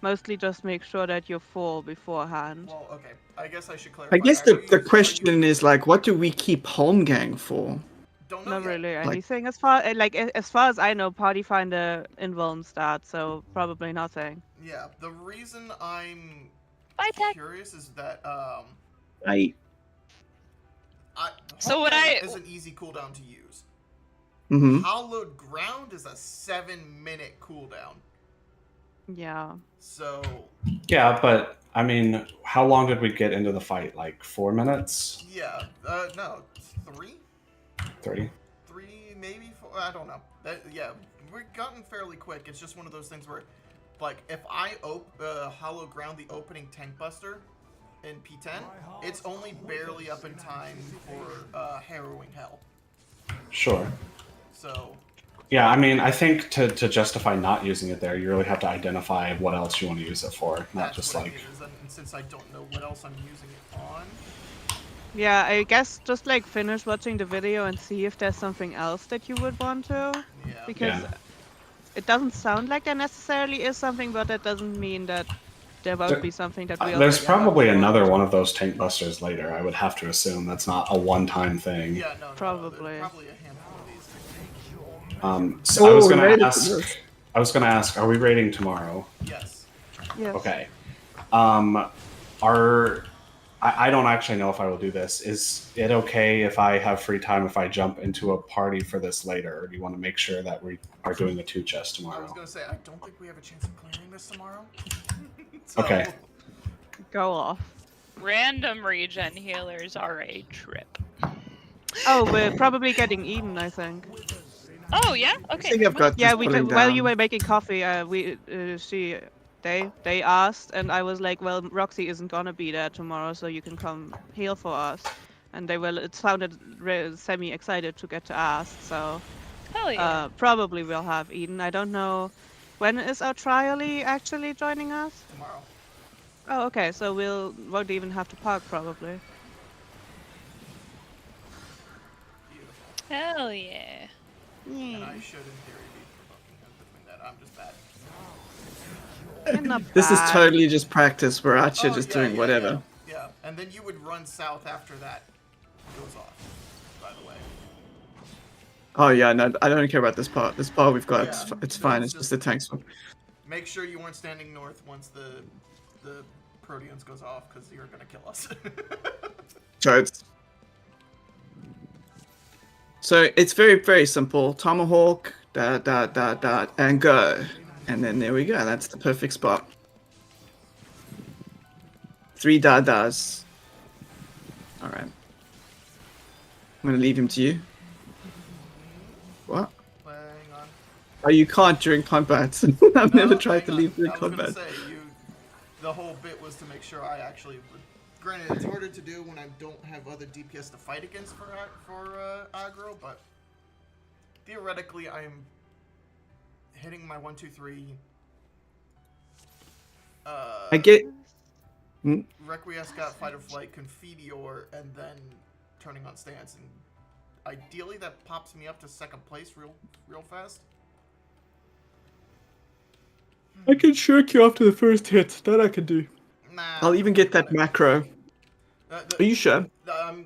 mostly just make sure that you're full beforehand. Well, okay. I guess I should I clarify. guess the question is like, what do we keep home gang for? Don't know Not yet. really Like, anything as far as far as I know, Party Finder invuln stat, so probably nothing. Yeah, the reason I'm Bye, Tech. curious is that I. So what Homecoming I- is an easy cooldown to use. Mm-hmm. Hallowed Ground is a 7-minute cooldown. Yeah. So Yeah, but I mean, how long did we get into the fight? Like 4 minutes? yeah, no, 3, 3? maybe 4. I don't know. Yeah, we've gotten fairly quick. It's just one of those things where, like, if I Hollow Ground the opening Tank Buster in P10, it's only barely up in time for Harrowing Hell. Sure. So Yeah, I mean, I think to justify not using it there, you really have to identify what else you want to use it for, not that's just what like. it is. And since I don't know what else I'm using it on, Yeah, I guess just like finish watching the video and see if there's something else that you would want to. yeah. Because Yeah. it doesn't sound like there necessarily is something, but that doesn't mean that there won't There- be something that we also There's probably want. another one of those tank busters later. I would have to assume that's not a one-time thing. Yeah, no, Probably. there's probably a handful of these. So I was Oh, we gonna made it to ask. this. I was gonna ask. Are we raiding tomorrow? Yes. Yes. Okay. I don't actually know if I will do this. Is it okay if I have free time if I jump into a party for this later, or do you want to make sure that we are doing a 2 chest I was tomorrow? gonna say I don't think we have a chance of clearing this tomorrow. So, Okay. Go off. Random regen healers are a trip. Oh, we're probably getting Eden, I think. Oh yeah. I Okay. think I've got Yeah, this we pulling while down. you were making coffee, they asked, and I was like, well, Roxy isn't gonna be there tomorrow, so you can come heal for us. And they were, it sounded semi excited to get to ask, so Hell yeah. probably we'll have Eden. I don't know when is our trialie actually joining us. tomorrow. Oh, okay, so won't even have to park probably. Beautiful. Hell yeah. And Yeah. I should, in theory, be provoking him between that. I'm just bad. You're not This is bad. totally just practice. We're out here Oh, just yeah, doing yeah, whatever. Yeah. And then you would run south after that goes off. By the way. Oh yeah, no, I don't care about this part. This part we've got. Yeah, It's fine. it's It's just the tanks one. Make sure you weren't standing north once the Proteans goes off, because you're gonna kill us. Toads. So it's very, very simple. Tomahawk, and go. And then there we go. That's the perfect spot. 3 dadas. Alright. I'm gonna leave him to you. What? Hang on. Oh, you can't during combat. I've No, never tried hang to on. leave during I was gonna combat. say, the whole bit was to make sure I actually. Granted, it's harder to do when I don't have other DPS to fight against for aggro, but theoretically, I'm hitting my 1, 2, 3. I get. Requiescat, Fight or Flight, Confidior, and then turning on stance, and ideally that pops me up to second place real fast. I can shirk you after the first hit. That I can do. Nah. I'll even get that got it. macro. Are you sure?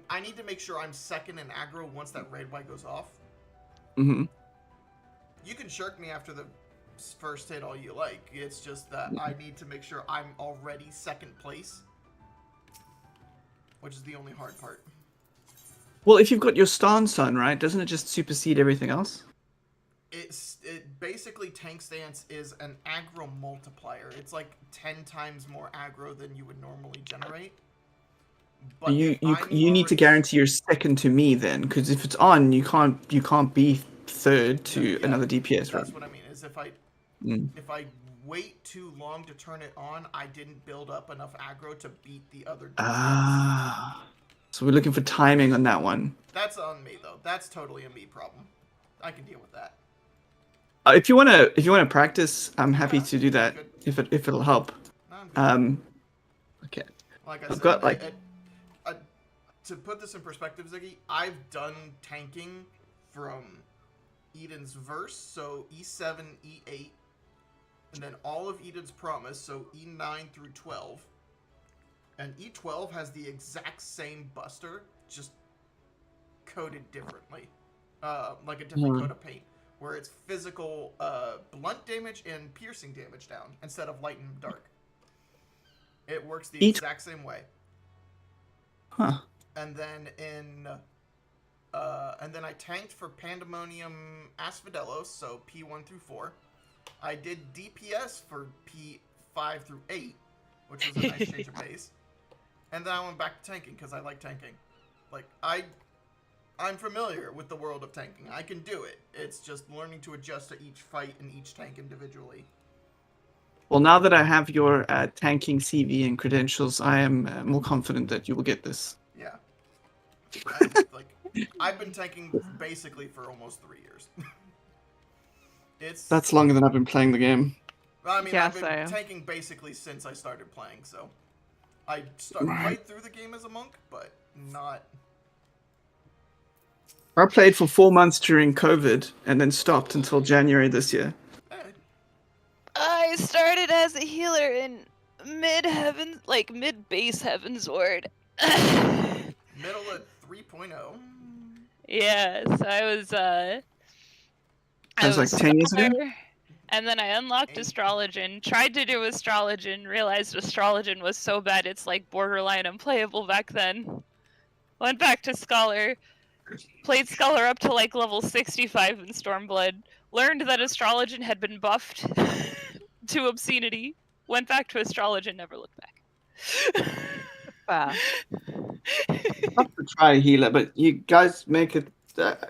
I need to make sure I'm second in aggro once that raid Y goes off. Mm-hmm. You can shirk me after the first hit all you like. It's just that I need to make sure I'm already second place, which is the only hard part. Well, if you've got your stance on, right, doesn't it just supersede everything else? It basically tank stance is an aggro multiplier. It's like 10 times more aggro than you would normally generate. But You need to guarantee you're second to me then, because if it's on, you can't be third to another DPS, right? That's what I mean. Is if I wait too long to turn it on, I didn't build up enough aggro to beat the other DPS. Ah, so we're looking for timing on that one. That's on me though. That's totally a me problem. I can deal with that. If you wanna practice, I'm happy Yeah, to do that good. if it'll help. No, I'm good. Okay. Like I I've said, got like to put this in perspective, Ziggy, I've done tanking from Eden's Verse, so E7, E8, and then all of Eden's Promise, so E9 through 12. And E12 has the exact same buster, just coded differently. Like a different coat of paint, where it's physical blunt damage and piercing damage down instead of light and dark. It works the exact same way. Huh. And then I tanked for Pandemonium Asphodelos, so P1 through 4. I did DPS for P5 through 8, which was a nice change of pace. And then I went back to tanking because I like tanking. Like I'm familiar with the world of tanking. I can do it. It's just learning to adjust to each fight and each tank individually. Well, now that I have your tanking CV and credentials, I am more confident that you will get this. Yeah. I've been tanking basically for almost 3 years. That's longer than I've been playing the game. I mean, Yeah, I've been tanking basically since I started playing, so I played through the game as a monk, but not. I played for 4 months during COVID and then stopped until January this year. I started as a healer in mid-base Heavensward. Middle of 3.0. Yes, I was like 10 years ago? And then I unlocked Astrologian, tried to do Astrologian, realized Astrologian was so bad it's like borderline unplayable back then. Went back to Scholar, played Scholar up to like level 65 in Stormblood, learned that Astrologian had been buffed to obscenity, went back to Astrologian, never looked back. I'd love to try a healer, but you guys make it.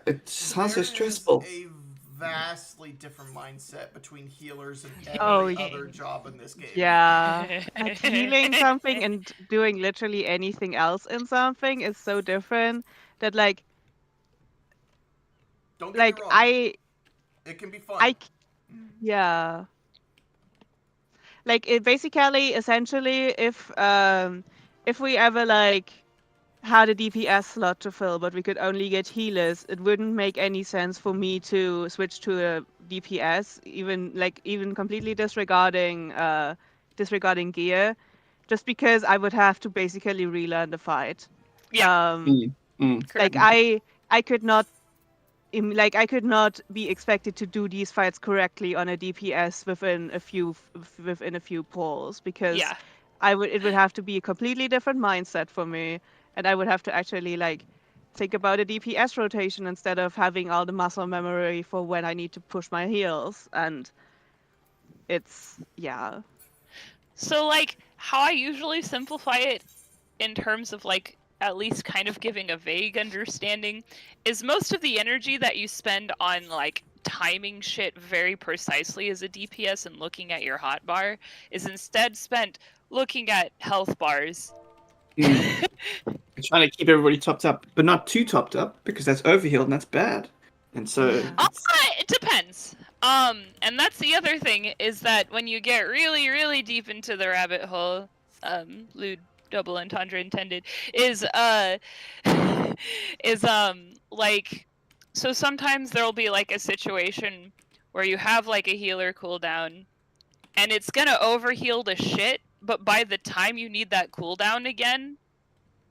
It sounds so stressful. There is a vastly different mindset between healers and every other job in this game. Yeah. Like healing something and doing literally anything else in something is so different that like. Don't get me wrong. It can be fun. Yeah. Like it basically, essentially, if we ever like had a DPS slot to fill, but we could only get healers, it wouldn't make any sense for me to switch to a DPS, even completely disregarding gear, just because I would have to basically relearn the fight. Yeah. Like I could not. I could not be expected to do these fights correctly on a DPS within a few pulls because it would have to be a completely different mindset for me, and I would have to actually like think about a DPS rotation instead of having all the muscle memory for when I need to push my heals, and it's So like how I usually simplify it in terms of like at least kind of giving a vague understanding is most of the energy that you spend on like timing shit very precisely as a DPS and looking at your hotbar is instead spent looking at health bars. Trying to keep everybody topped up, but not too topped up because that's overhealed and that's bad. And so it depends. And that's the other thing is that when you get really, really deep into the rabbit hole, lewd double entendre intended, is like, so sometimes there'll be like a situation where you have like a healer cooldown and it's gonna overheal the shit, but by the time you need that cooldown again,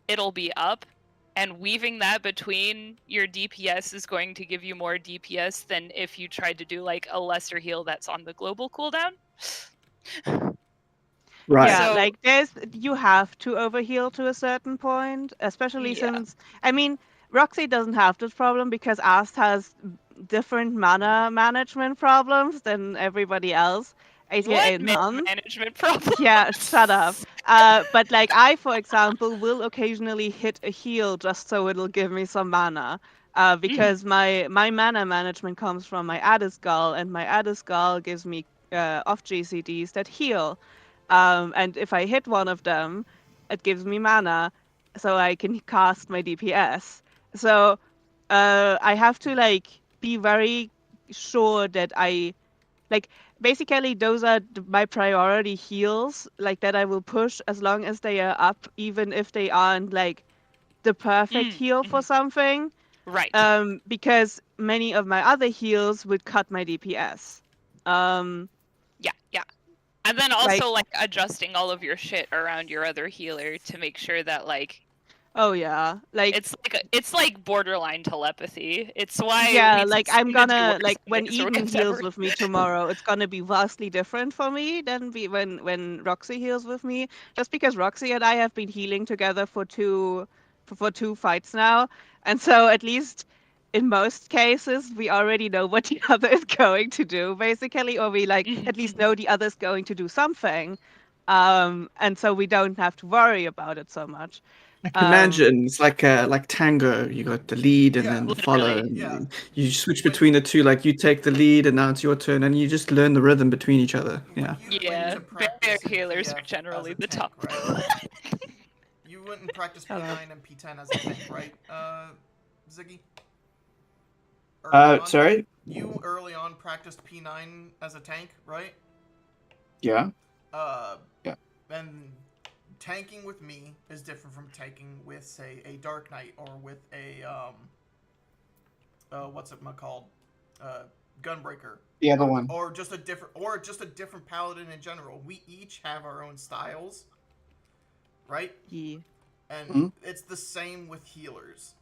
it'll be up, and weaving that between your DPS is going to give you more DPS than if you tried to do like a lesser heal that's on the global cooldown. Right. Yeah, like you have to overheal to a certain point, especially since, I mean, Roxy doesn't have this problem because Ast has different mana management problems than everybody else, aka What none. management problem? Yeah, shut up. But like I, for example, will occasionally hit a heal just so it'll give me some mana. Because my mana management comes from my Adder Skull, and my Adder Skull gives me off GCDs that heal. And if I hit one of them, it gives me mana, so I can cast my DPS. So I have to like be very sure that I like basically those are my priority heals like that I will push as long as they are up, even if they aren't like the perfect heal for something. Right. Because many of my other heals would cut my DPS. Yeah. And then Like- also like adjusting all of your shit around your other healer to make sure that like Oh yeah, like it's like borderline telepathy. It's why yeah, we like I'm succeeded to gonna work like some when days where Eden it's heals ever- with me tomorrow, it's gonna be vastly different for me than when Roxy heals with me. Just because Roxy and I have been healing together for two fights now, and so at least in most cases we already know what the other is going to do, basically, or we like at least know the other's going to do something, and so we don't have to worry about it so much. I can imagine it's like tango. You got the lead and Yeah, then the literally, follow. And yeah. you switch between the two. Like you take the lead and now it's your turn, and you just learn the rhythm between each other. Yeah. You Yeah, went to practice barrier healers PF are generally as a the tank, top. right? You went and practiced Hello. P9 and P10 as a tank, right, Ziggy? Early on? Sorry. You early on practiced P9 as a tank, right? Yeah. Yeah. And tanking with me is different from tanking with, say, a Dark Knight or with a what's it called? Gunbreaker. The other one. Or just a different paladin in general. We each have our own styles, right? Yeah. And it's the same with healers.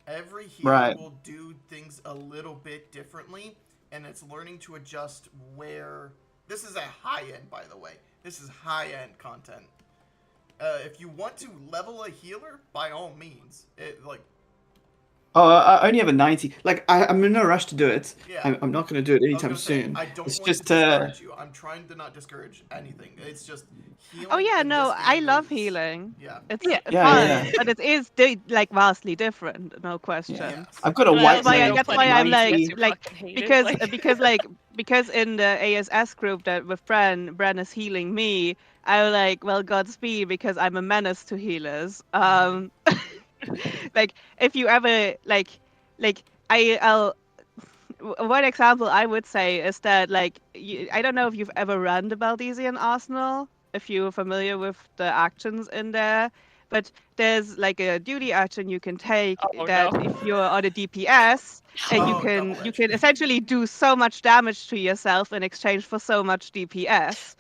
Every healer Right. will do things a little bit differently, and it's learning to adjust where. This is a high end, by the way. This is high end content. If you want to level a healer, by all means, Oh, I only have a 90. Like I'm in no rush to do it. Yeah. I'm not going to do it I was anytime gonna say, soon. I don't It's want just to discourage you. I'm trying to not discourage anything. It's just healing. Oh yeah, in no, this I game love is- healing. Yeah. It's Yeah. fun, Yeah. but it is like vastly different, no question. Yeah. Yes. I've got a And I white also knight know That's plenty why of I'm DPS like who like fucking hate because it. Like, because in the ASS group that with Bren is healing me, I was like, well, Godspeed, because I'm a menace to healers. Like if you ever I'll one example I would say is that like I don't know if you've ever run the Baldesian Arsenal, if you're familiar with the actions in there, but there's like a duty action you can take Oh, that no. if you're on a DPS, Oh, you double-edged. can essentially do so much damage to yourself in exchange for so much DPS.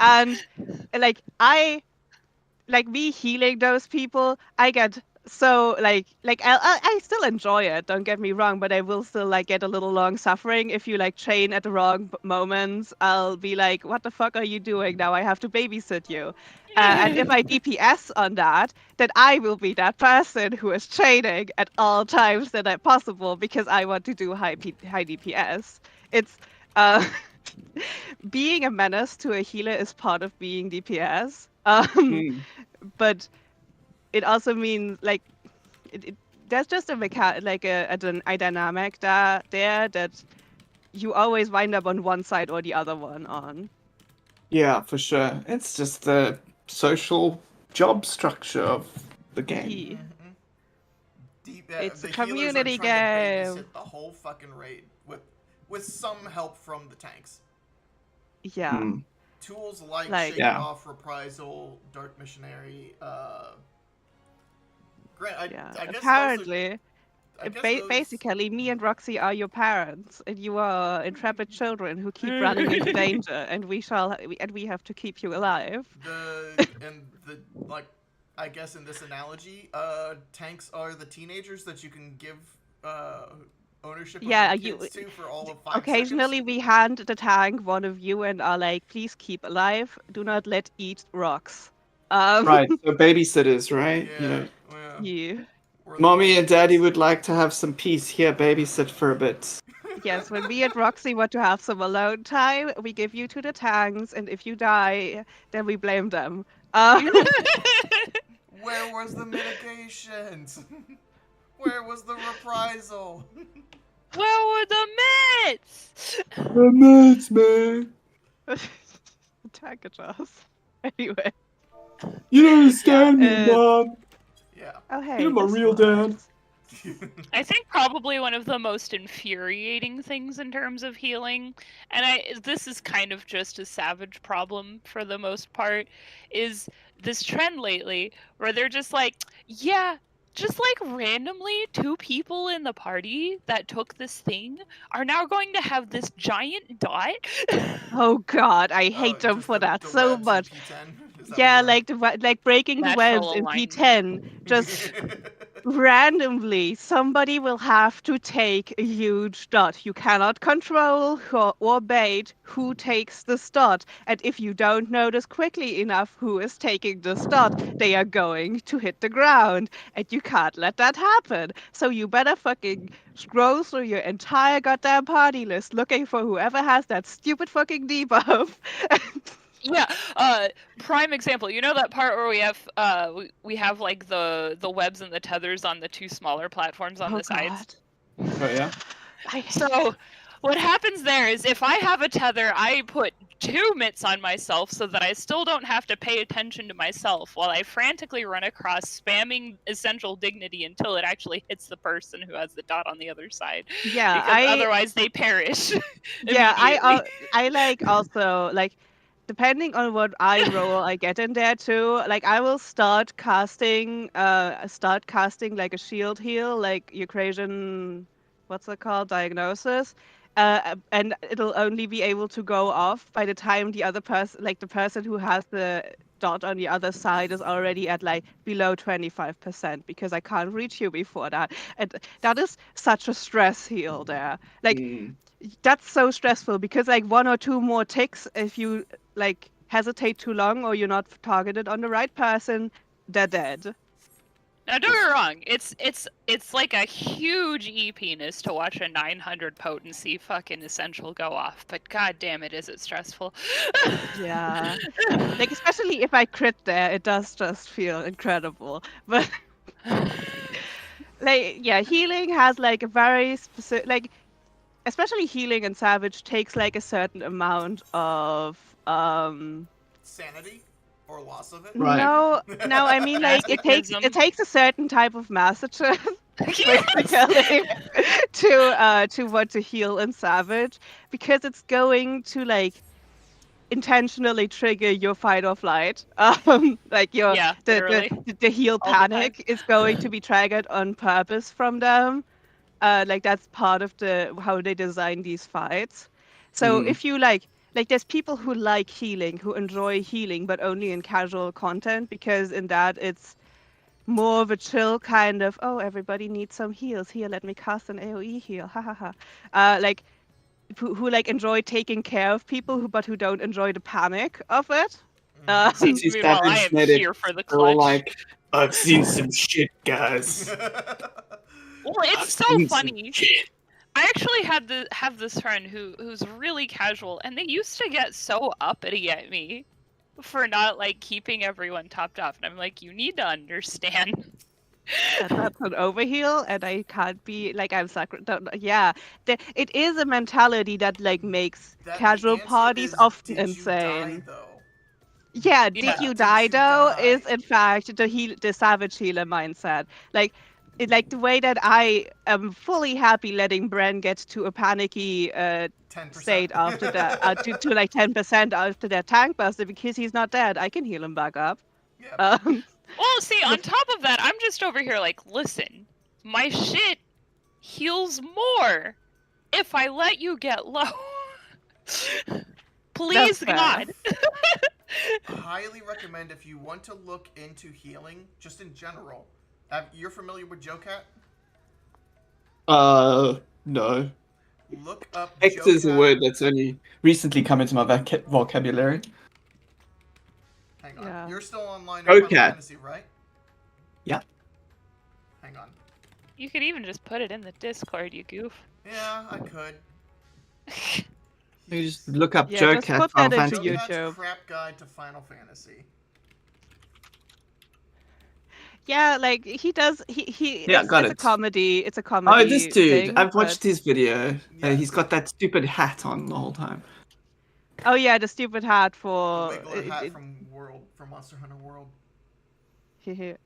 And like me healing those people, I get so I still enjoy it. Don't get me wrong, but I will still like get a little long suffering if you like train at the wrong moments. I'll be like, "What the fuck are you doing now? I have to babysit you." And if I DPS on that, then I will be that person who is training at all times that are possible because I want to do high DPS. It's being a menace to a healer is part of being DPS. But it also means like there's just a dynamic there that you always wind up on one side or the other one on. Yeah, for sure. It's just the social job structure of the game. Key. It's The a healers are community trying to game. babysit the whole fucking raid with some help from the tanks. Yeah. Mm. Tools like Like- Shake It Yeah. Off, Reprisal, Dark Missionary. Grant, Yeah. I guess Apparently, I guess those- basically, me and Roxy are your parents, and you are intrepid children who keep running into danger, and we have to keep you alive. I guess in this analogy, tanks are the teenagers that you can give ownership of Yeah, your kids to for all of 5 Occasionally, seconds. we hand the tank one of you and are like, "Please keep alive. Do not let eat rocks." Right, so babysitters, right? Yeah, You know, well, Yeah. Mommy and Daddy would like to have some peace here. Babysit for a bit. Yes, when me and Roxy want to have some alone time, we give you to the tanks, and if you die, then we blame them. Where was the mitigations? Where was the reprisal? Where were the mitts? The mates, man. Attack us. Anyway. You don't understand me, Yeah, Mom. Yeah. Oh, hey. You're my this real dad. works. I think probably one of the most infuriating things in terms of healing, and this is kind of just a Savage problem for the most part, is this trend lately where they're just like, yeah, just like randomly 2 people in the party that took this thing are now going to have this giant dot. Oh god, I hate them just for that the so webs in much. P10? Is that Yeah, what like breaking the webs Natural in alignment. P10. you're- Just randomly, somebody will have to take a huge dot. You cannot control or bait who takes the dot. And if you don't notice quickly enough who is taking the dot, they are going to hit the ground. And you can't let that happen. So you better fucking scroll through your entire goddamn party list looking for whoever has that stupid fucking debuff. Yeah, prime example. You know that part where we have like the webs and the tethers on the 2 smaller platforms on Oh the sides. god. Oh yeah. I hate So what happens there is if I have a tether, I put 2 mitts on myself so that I still don't have to pay attention to myself while I frantically run across spamming essential dignity until it actually hits the person who has the dot on the other side. Yeah, Because otherwise they perish. yeah, immediately. I like also like depending on what I roll I get in there too. Like I will start casting like a shield heal, like Eucrasian, what's it called, diagnosis. And it'll only be able to go off by the time the other person, like the person who has the dot on the other side, is already at like below 25% because I can't reach you before that. And that is such a stress heal there. Like that's so stressful because like 1 or 2 more ticks, if you like hesitate too long or you're not targeted on the right person, they're dead. Now don't get me wrong, it's like a huge e-penis to watch a 900 potency fucking essential go off, but god damn it, is it stressful. Yeah. Like especially if I crit there, it does just feel incredible. But like yeah, healing has like a very specific, like especially healing in Savage takes like a certain amount of Sanity or loss of it? Right. no, I mean like it Masochism. takes a certain type of masochist basically to want to heal in Savage, because it's going to like intentionally trigger your fight or flight. Like your Yeah, literally. the heal All the time. panic is going to be triggered on purpose from them. Like that's part of the how they design these fights. So if you like there's people who like healing, who enjoy healing, but only in casual content, because in that it's more of a chill kind of, oh, everybody needs some heals. Here, let me cast an AoE heal. Ha ha ha. Like who like enjoy taking care of people who don't enjoy the panic of it. See, These meanwhile, I Savage am medics here for the are all clutch. like, I've seen some shit, guys. Well, it's I've so seen some funny. shit. I actually have this friend who's really casual, and they used to get so uppity at me for not like keeping everyone topped off, and I'm like, you need to understand. That's an overheal, and I can't be like yeah. It is a mentality that like makes The casual answer parties is, often did you die, insane. though? Yeah, Yeah. did you Did die you though? die? Is in fact the savage healer mindset. Like like the way that I am fully happy letting Bren get to a panicky 10%. state after that, to like 10% after their tank buster, because he's not dead. I can heal him back up. Yep. Well, see, on top of that, I'm just over here like, listen, my shit heals more if I let you get low. Please, fair. God. Highly recommend, if you want to look into healing, just in general. You're familiar with Jocat? No. Look up X is a Jocat. word that's only recently come into my vocabulary. Hang on. Yeah. You're still online in Final Jocat. Fantasy, right? Yeah. Hang Hang on. You could even just put it in the Discord, you goof. Yeah, I could. You just look up Yeah, Joe just Cat put Final that into Fantasy. Joe Cat's YouTube. crap guide to Final Fantasy. Yeah, like he does. He. Yeah, got It's a it. comedy. It's a Oh, comedy this dude. thing. I've But watched his video. Yes. He's got that stupid hat on the whole time. oh yeah, the stupid hat The for. Wiggler hat from Monster Hunter World. Yeah, I've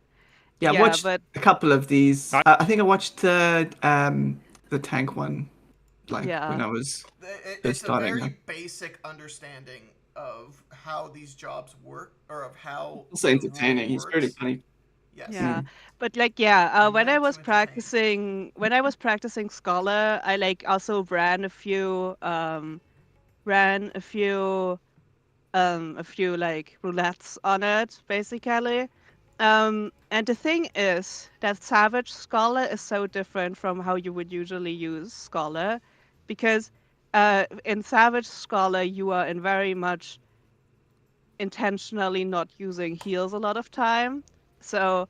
Yeah, watched but a couple of these. I think I watched the tank one, like Yeah. when I was It's a starting, very like- basic understanding of how these jobs work, or of how also the entertaining. world He's pretty works. funny. Yes. yeah, but like when I Meant to was entertain. practicing Scholar, I like also ran a few like roulettes on it basically. And the thing is that Savage Scholar is so different from how you would usually use Scholar, because in Savage Scholar you are in very much intentionally not using heals a lot of time. So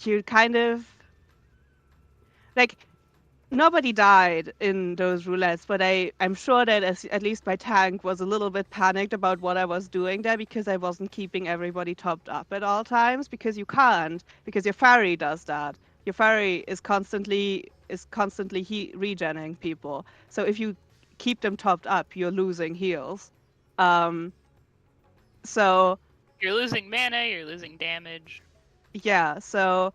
you kind of like nobody died in those roulettes, but I'm sure that at least my tank was a little bit panicked about what I was doing there because I wasn't keeping everybody topped up at all times, because you can't, because your fairy does that. Your fairy is constantly regenning people. So if you keep them topped up, you're losing heals. So You're losing mana, you're losing damage. yeah, so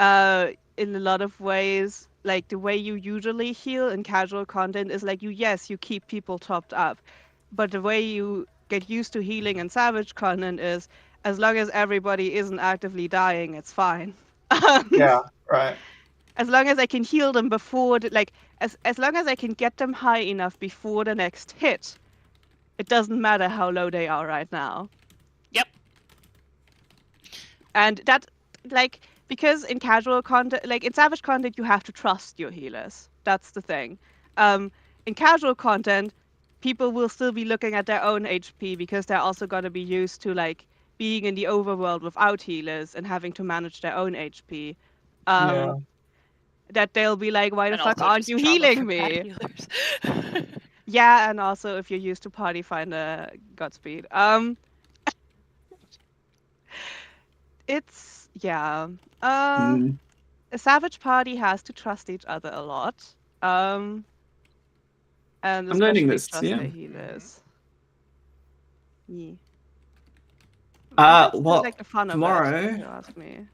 in a lot of ways, like the way you usually heal in casual content is like you keep people topped up, but the way you get used to healing in savage content is as long as everybody isn't actively dying, it's fine. Right. As long as I can heal them before as long as I can get them high enough before the next hit, it doesn't matter how low they are right now. Yep. And that, like, because in casual content, like in savage content, you have to trust your healers. That's the thing. In casual content, people will still be looking at their own HP because they're also going to be used to like being in the overworld without healers and having to manage their own HP. That they'll be like, why the And fuck also aren't just you trauma healing from bad me? healers. Yeah, and also if you're used to party finder, Godspeed. It's yeah. Mm. A savage party has to trust each other a lot. And I'm learning especially this, trust yeah. their healers. Yeah. That's Well, like the fun of it, tomorrow, if you ask me.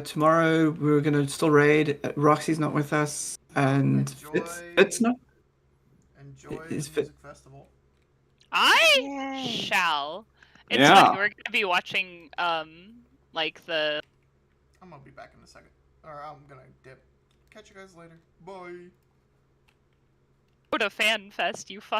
tomorrow we're gonna still raid. Roxy's not with us, and it's not. Enjoy Is the Fit- music festival. I Yay. shall. It's Yeah. funny, we're gonna be watching like the I'm gonna be back in a second. Or I'm gonna dip. Catch you guys later. Bye. Go to Fan Fest, you fuck.